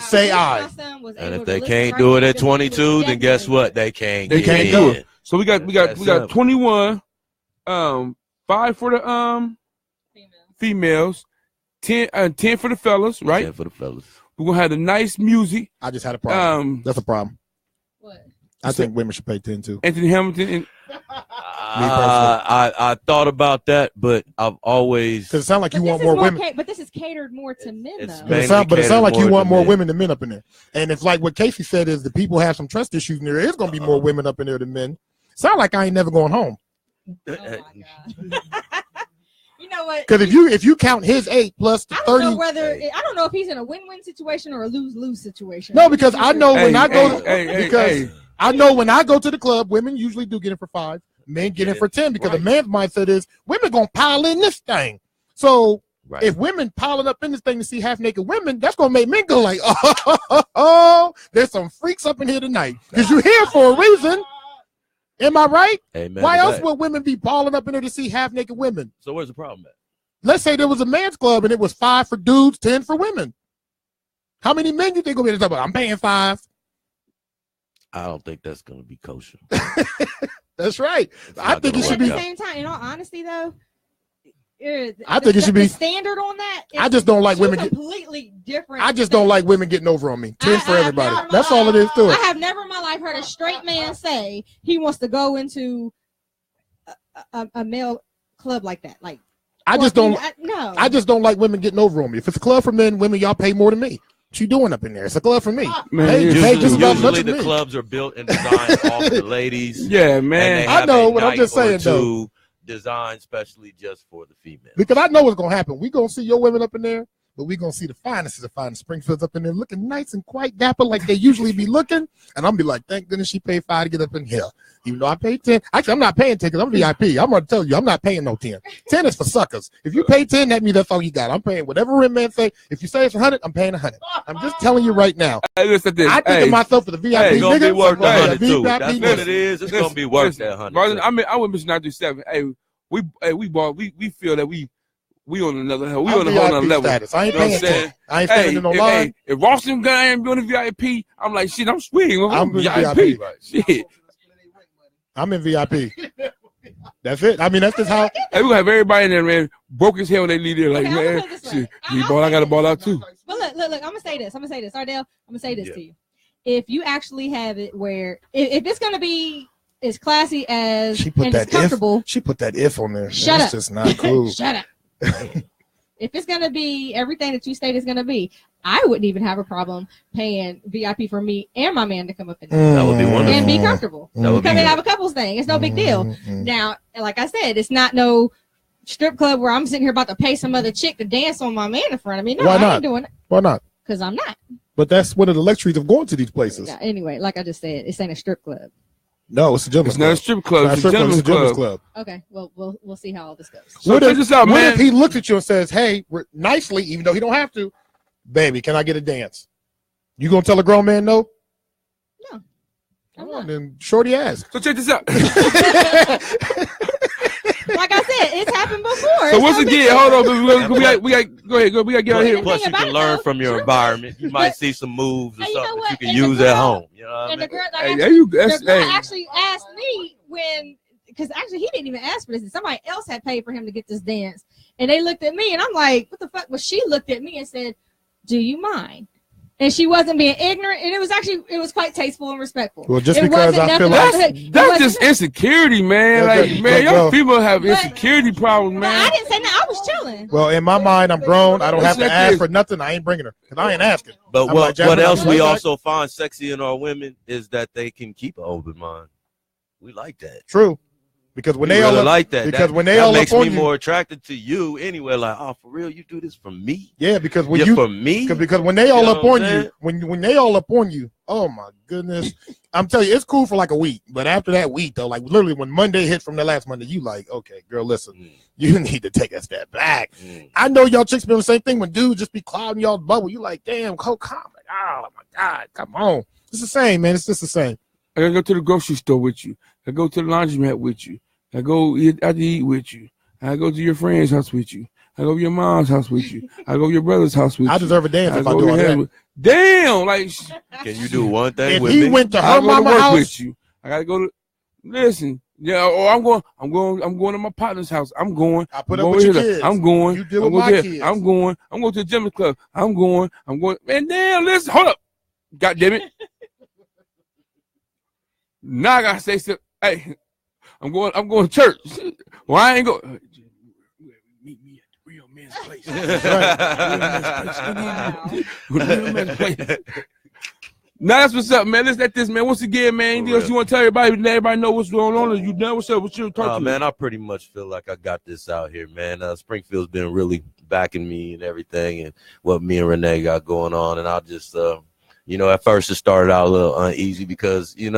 Say I. And if they can't do it at 22, then guess what? They can't. They can't do in. it. So we got 21, 5 for the females, 10 for the fellas, right? 10 for the fellas. We're gonna have the nice music. I just had a problem. That's a problem. What? I think women should pay 10 too. Anthony Hamilton and I thought about that, but I've always because it sounds like you want more women. But this is catered more to men, though. But it sounds like you want more women than men up in there. And if like what Casey said is the people have some trust issues, and there is going to be more women up in there than men. Sound like I ain't never going home. Oh my God. You know what? Because if you count his 8 plus the 30, I don't know if he's in a win-win situation or a lose-lose situation. No, because I know when I go I know when I go to the club, women usually do get in for 5, men get in for 10 because the man's mindset is women gonna pile in this thing. So if women piling up in this thing to see half naked women, that's gonna make men go like, oh, there's some freaks up in here tonight because you're here for a reason. Am I right? Amen. Why else would women be piling up in there to see half naked women? So where's the problem at? Let's say there was a man's club and it was 5 for dudes, 10 for women. How many men you think will be there? I'm paying 5. I don't think that's going to be kosher. That's right. I think it should be. At the same time, in all honesty, though, I think it should be the standard on that. I just don't like women completely different. I just don't like women getting over on me. 10 for everybody. That's all it is to it. I have never in my life heard a straight man say he wants to go into a male club like that. Like I just don't. No. I just don't like women getting over on me. If it's a club for men, women, y'all pay more than me. What you doing up in there? It's a club for me. Man, usually the clubs are built and designed off the ladies. Yeah, man. I know what I'm just saying though. Designed specially just for the female. Because I know what's gonna happen. We gonna see your women up in there but we're gonna see the finest of the finest. Springfield's up in there looking nice and quite dapper like they usually be looking, and I'm be like, thank goodness she paid $5 to get up in here. Even though I paid 10. Actually, I'm not paying 10 because I'm VIP. I'm gonna tell you, I'm not paying no 10. 10 is for suckers. If you pay 10, that means that's all you got. I'm paying whatever Rimman say. If you say it's 100, I'm paying 100. I'm just telling you right now. Hey, listen, I think of myself for the VIP. It's gonna nigga, be worth so, 100 too. VIP That's what it is. It's gonna be worth that 100. Brother, I went Mr. 937. Hey, we feel that we on another level. We on a whole other level. Status. I ain't paying 10. I ain't standing in no line. If Ralston guy ain't doing the VIP, I'm like, shit, I'm Swig. I'm VIP. Shit. I'm in VIP. That's it. I mean, that's just how. Hey, we gonna have everybody in there, man, broke as hell when they leave there. Like, man, shit, I got to ball out too. But look, I'm gonna say this. Ardell, I'm gonna say this to you. If you actually have it where, if it's gonna be as classy as and as comfortable, she put that if on there. Shut up. It's just not cool. Shut up. If it's gonna be everything that you state is gonna be, I wouldn't even have a problem paying VIP for me and my man to come up in there. That would be wonderful. And be comfortable. Come and have a couples thing. It's no big deal. Now, like I said, it's not no strip club where I'm sitting here about to pay some other chick to dance on my man in front of me. No, Why not? I ain't doing it. Why not? Because I'm not. But that's one of the luxuries of going to these places. Yeah, anyway, like I just said, it's ain't a strip club. No, it's a gentleman's club. It's not a strip club. It's a gentleman's club. Okay, well, we'll see how all this goes. So what if he looks at you and says, hey, nicely, even though he don't have to, baby, can I get a dance? You gonna tell a grown man no? No. Come on, then shorty ass. So check this out. Like I said, it's happened before. So once again, hold on, we got go ahead, we got to get out here. Plus, you can learn from your environment. You might see some moves or something that you can use at home. You know what I mean? The girl actually asked me when, because actually he didn't even ask for this, and somebody else had paid for him to get this dance, and they looked at me, and I'm like, what the fuck? Well, she looked at me and said, "Do you mind?" And she wasn't being ignorant, and it was quite tasteful and respectful. Well, just because I feel like that's just insecurity, man. Like, man, young people have insecurity problems, man. I didn't say that. I was chilling. Well, in my mind, I'm grown. I don't have to ask for nothing. I ain't bringing her because I ain't asking. But what else we also find sexy in our women is that they can keep an open mind. We like that. True. Because when they all like that, because when they all makes up on me you, more attracted to you anyway. Like, oh, for real, you do this for me? Yeah, because when you're for me, because when they all up on you, when they all up on you, oh my goodness, I'm telling you, it's cool for like a week, but after that week though, like literally when Monday hit from the last Monday, you like, okay, girl, listen, you need to take a step back. I know y'all chicks be the same thing when dudes just be clouding y'all bubble. You like, damn, oh my god, come on, it's the same, man. It's just the same. I gotta go to the grocery store with you. I go to the laundromat with you. I go out to eat with you. I go to your friend's house with you. I go to your mom's house with you. I go to your brother's house with you. I deserve a dance if I do all that. Damn, like, can you do one thing if with he me? went to her mama's house with you. I gotta go to listen. Yeah, or I'm going to my partner's house. I'm going. I put up with your kids. I'm going. You deal with my kids. I'm going to the gym club. I'm going. Man, damn, listen, hold up. God damn it. Now I gotta say something. Hey, I'm going to church. Well, I ain't going. Meet me at the real man's place. Real man's place. Now that's what's up, man. Let's let this, man. Once again, man, anything else you want to tell everybody? Let everybody know what's going on. Are you done? What's up? What's your talk to? Man, I pretty much feel like I got this out here, man. Springfield's been really backing me and everything, and what me and Renee got going on, and I'll just. At first it started out a little uneasy because, it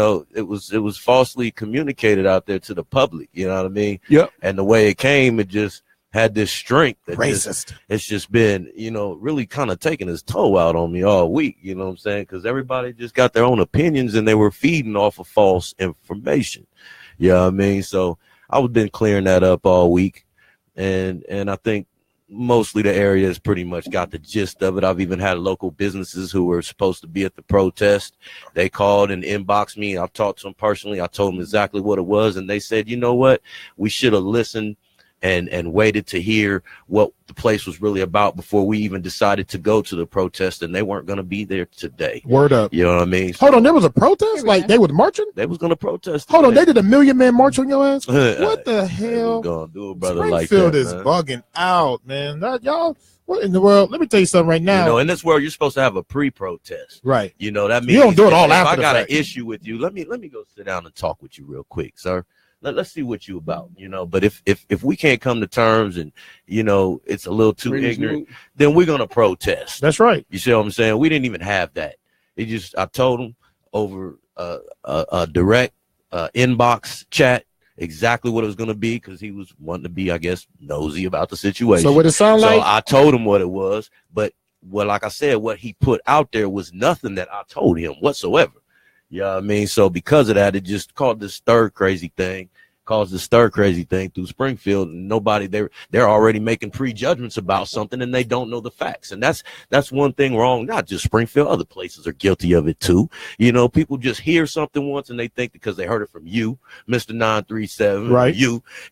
was falsely communicated out there to the public, you know what I mean? Yep. And the way it came, it just had this strength. That racist. It's just been, really kind of taking its toe out on me all week, you know what I'm saying? Because everybody just got their own opinions and they were feeding off of false information. You know what I mean? So I've been clearing that up all week. And I think mostly the area has pretty much got the gist of it. I've even had local businesses who were supposed to be at the protest. They called and inboxed me. I've talked to them personally. I told them exactly what it was. And they said, you know what? We should have listened and waited to hear what the place was really about before we even decided to go to the protest. And they weren't going to be there today. Word up. You know what I mean? Hold on. There was a protest? Like they was marching? They was going to protest. Hold on. They did a 1 million man march on your ass? What the hell? Going to do a brother like that, Springfield is bugging out, man. Y'all, what in the world? Let me tell you something right now. In this world, you're supposed to have a pre-protest. Right. That means you don't do it all after I got an issue with you. Let me go sit down and talk with you real quick, sir. let's see what you about, you know. But if we can't come to terms and, you know, it's a little too ignorant, then we're going to protest. That's right. You see what I'm saying? We didn't even have that. I told him over a direct inbox chat exactly what it was going to be, because he was wanting to be, I guess, nosy about the situation. So what it sound like? So I told him what it was, but like I said, what he put out there was nothing that I told him whatsoever. You know what I mean? So because of that, it just caused this stir crazy thing through Springfield, and nobody, they're already making prejudgments about something, and they don't know the facts. And that's one thing wrong. Not just Springfield, other places are guilty of it too. You know, people just hear something once and they think because they heard it from you, Mr. 937, right?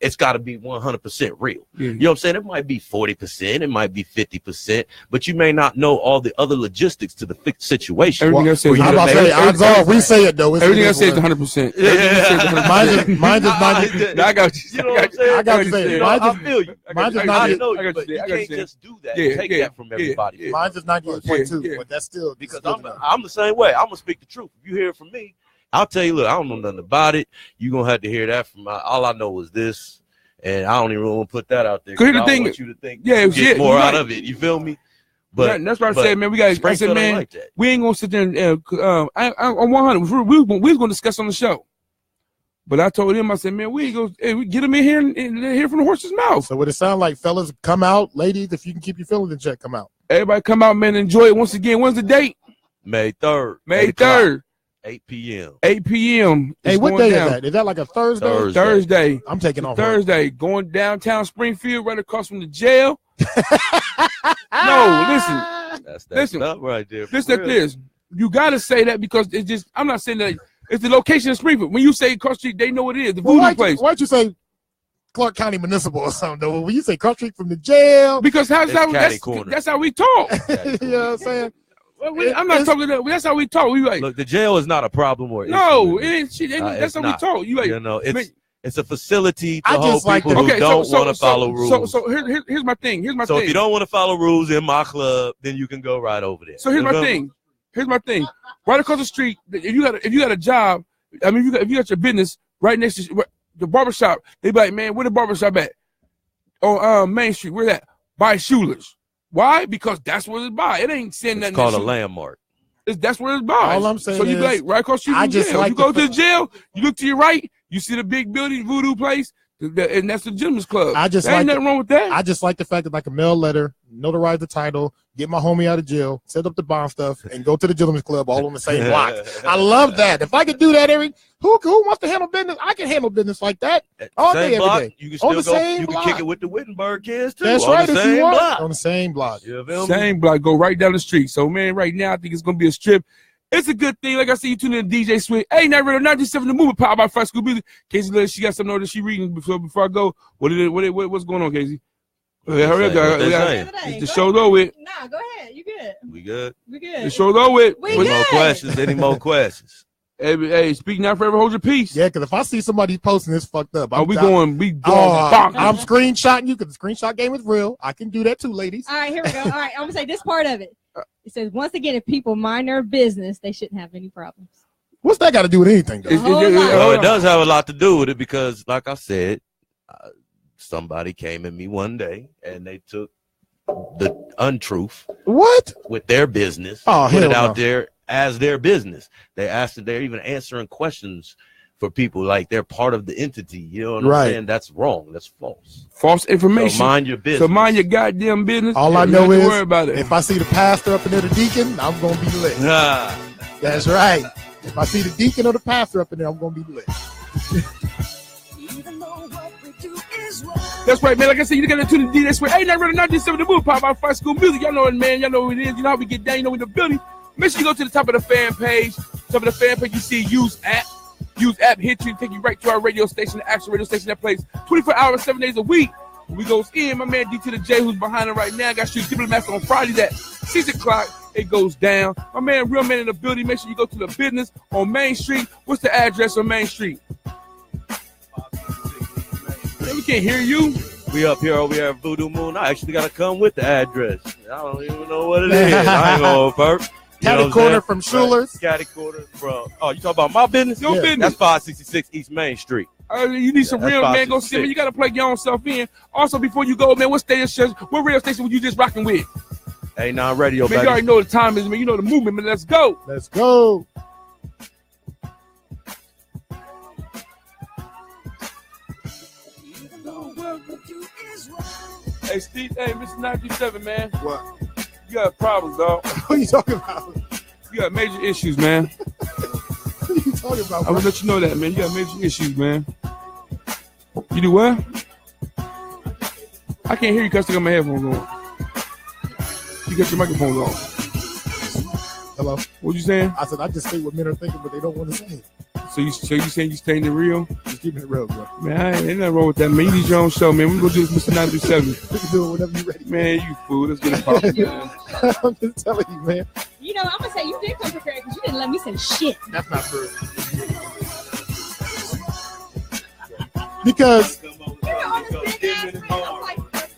It's got to be 100% real. Yeah. You know what I'm saying? It might be 40%, it might be 50%, but you may not know all the other logistics to the situation. Everything else says, odds are we say it though. Everything else says 100%. Mine I got you. You know what I'm saying? I got to say, I feel you. I know you, but you can't just do that. Take that from everybody. Mine's is 98.2, but that's still because I'm the same way. I'm gonna speak the truth. If you hear it from me, I'll tell you. Look, I don't know nothing about it. You're gonna have to hear that from all I know is this, and I don't even want to put that out there. Because I don't want you to think get more out of it. You feel me? But that's what I said, man. We got. I said, man, we ain't gonna sit there and on 100. We was gonna discuss on the show. But I told him, I said, man, we get him in here and hear from the horse's mouth. So what it sound like, fellas, come out. Ladies, if you can keep your feelings in check, come out. Everybody come out, man, enjoy it. Once again, when's the date? May 3rd. May 3rd. 8 p.m. 8 p.m. Hey, what day is that? Is that like a Thursday? Thursday. I'm taking off. Thursday. Going downtown Springfield, right across from the jail. No, listen. That's stuff right there. Listen to this. You got to say that because it's just, I'm not saying that. It's the location of Springfield. When you say Cross Street, they know what it is. The voodoo place. Why'd you say Clark County Municipal or something, though? When you say Cross Street from the jail. Because that's how we talk. You know what I'm saying? I'm not talking that. That's how we talk. We like, look, the jail is not a problem or no, it ain't shit. That's how we talk. You like, you know, it's a facility to hold people who don't want to follow rules. So here's my thing. So if you don't want to follow rules in my club, then you can go right over there. So here's my thing. Right across the street, if you got a job, I mean, if you got your business right next to the barbershop, they be like, man, where the barbershop at? On Main Street. Where that? By Schuler's. Why? Because that's where it's by. It ain't saying nothing. It's called a landmark. That's where it's by. All I'm saying so you is, like right across the street from the jail. You go to the jail, you look to your right, you see the big building, voodoo place, and that's the Gentleman's Club. Ain't nothing wrong with that. I just like the fact that I can mail a letter, notarize the title, get my homie out of jail, set up the bond stuff, and go to the Gentleman's Club all on the same block. I love that. If I could do that, who wants to handle business? I can handle business like that all day, every day. You can still go. You can kick it with the Wittenberg kids too. That's right. If you want, on the same block. Same block. Go right down the street. So man, right now I think it's gonna be a strip. It's a good thing. Like I said, you tune in to DJ Swig. A9radio937, the movie powered by Fresh School Music. Casey, she got something that she reading before I go. What's going on, Casey? Hurry up, the show's over with. Nah, go ahead. You good? We good. The show's over with. Any more questions? Any more questions? Hey, speak now, forever hold your peace. Yeah, because if I see somebody posting this fucked up, I'm screenshotting you because the screenshot game is real. I can do that too, ladies. All right, here we go. All right, I'm gonna say this part of it. It says, once again, if people mind their business, they shouldn't have any problems. What's that got to do with anything, though? Well, it does have a lot to do with it because, like I said, somebody came at me one day and they took the untruth with their business, put it out there as their business. They asked that they're even answering questions for people like they're part of the entity. You know what I'm saying? That's wrong. That's false. False information. So mind your business. So mind your goddamn business. All I know is worry about it. If I see the pastor up in there, the deacon, I'm gonna be lit. That's right. If I see the deacon or the pastor up in there, I'm gonna be lit. That's right, man. Like I said, you got to tune in to DJ Swig. A9radio937, the movie powered by Fresh School Music. Y'all know it, man. Y'all know what it is. You know how we get down. You know we in the building. Make sure you go to the top of the fan page. Top of the fan page, you see Use App. Use App hit you, take you right to our radio station, the actual radio station that plays 24 hours, 7 days a week. We goes in, my man D to the J, who's behind it right now. Got Street People Master on Fridays at 6 o'clock. It goes down. My man, Real Man in the building. Make sure you go to the business on Main Street. What's the address on Main Street? We can't hear you. We up here over here at Voodoo Moon. I actually got to come with the address. I don't even know what it is. I ain't going first. Catty corner from Schuler's. Catty corner from. Oh, you talking about my business? Your business. That's 566 East Main Street. You need some real, man. Go see me. You got to plug your own self in. Also, before you go, man, what radio station were you just rocking with? A9 radio, man, you already know the time is, man. You know the movement, man. Let's go. Let's go. Hey, Steve. Hey, Mr. 937, man. What? You got problems, dog. What are you talking about? You got major issues, man. What are you talking about? I will let you know that, man. You got major issues, man. You do what? I can't hear you because I got my headphones on. You got your microphone on. Hello? What you saying? I said I just say what men are thinking, but they don't want to say it. So you saying you staying it real? Just keeping it real, bro. Man, ain't nothing wrong with that, man. You need your own show, man. We gonna do this, Mr. 937. We can do it whenever you're ready. Man, you fool. Let's get it poppin', man. I'm just telling you, man. You know, I'm gonna say you did come prepared because you didn't let me say shit. That's not true. Because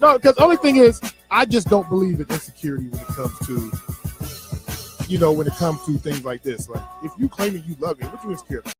no, because the only thing is, I just don't believe in insecurity when it comes to, when it comes to things like this. Like, if you claiming you love me, what you insecure about?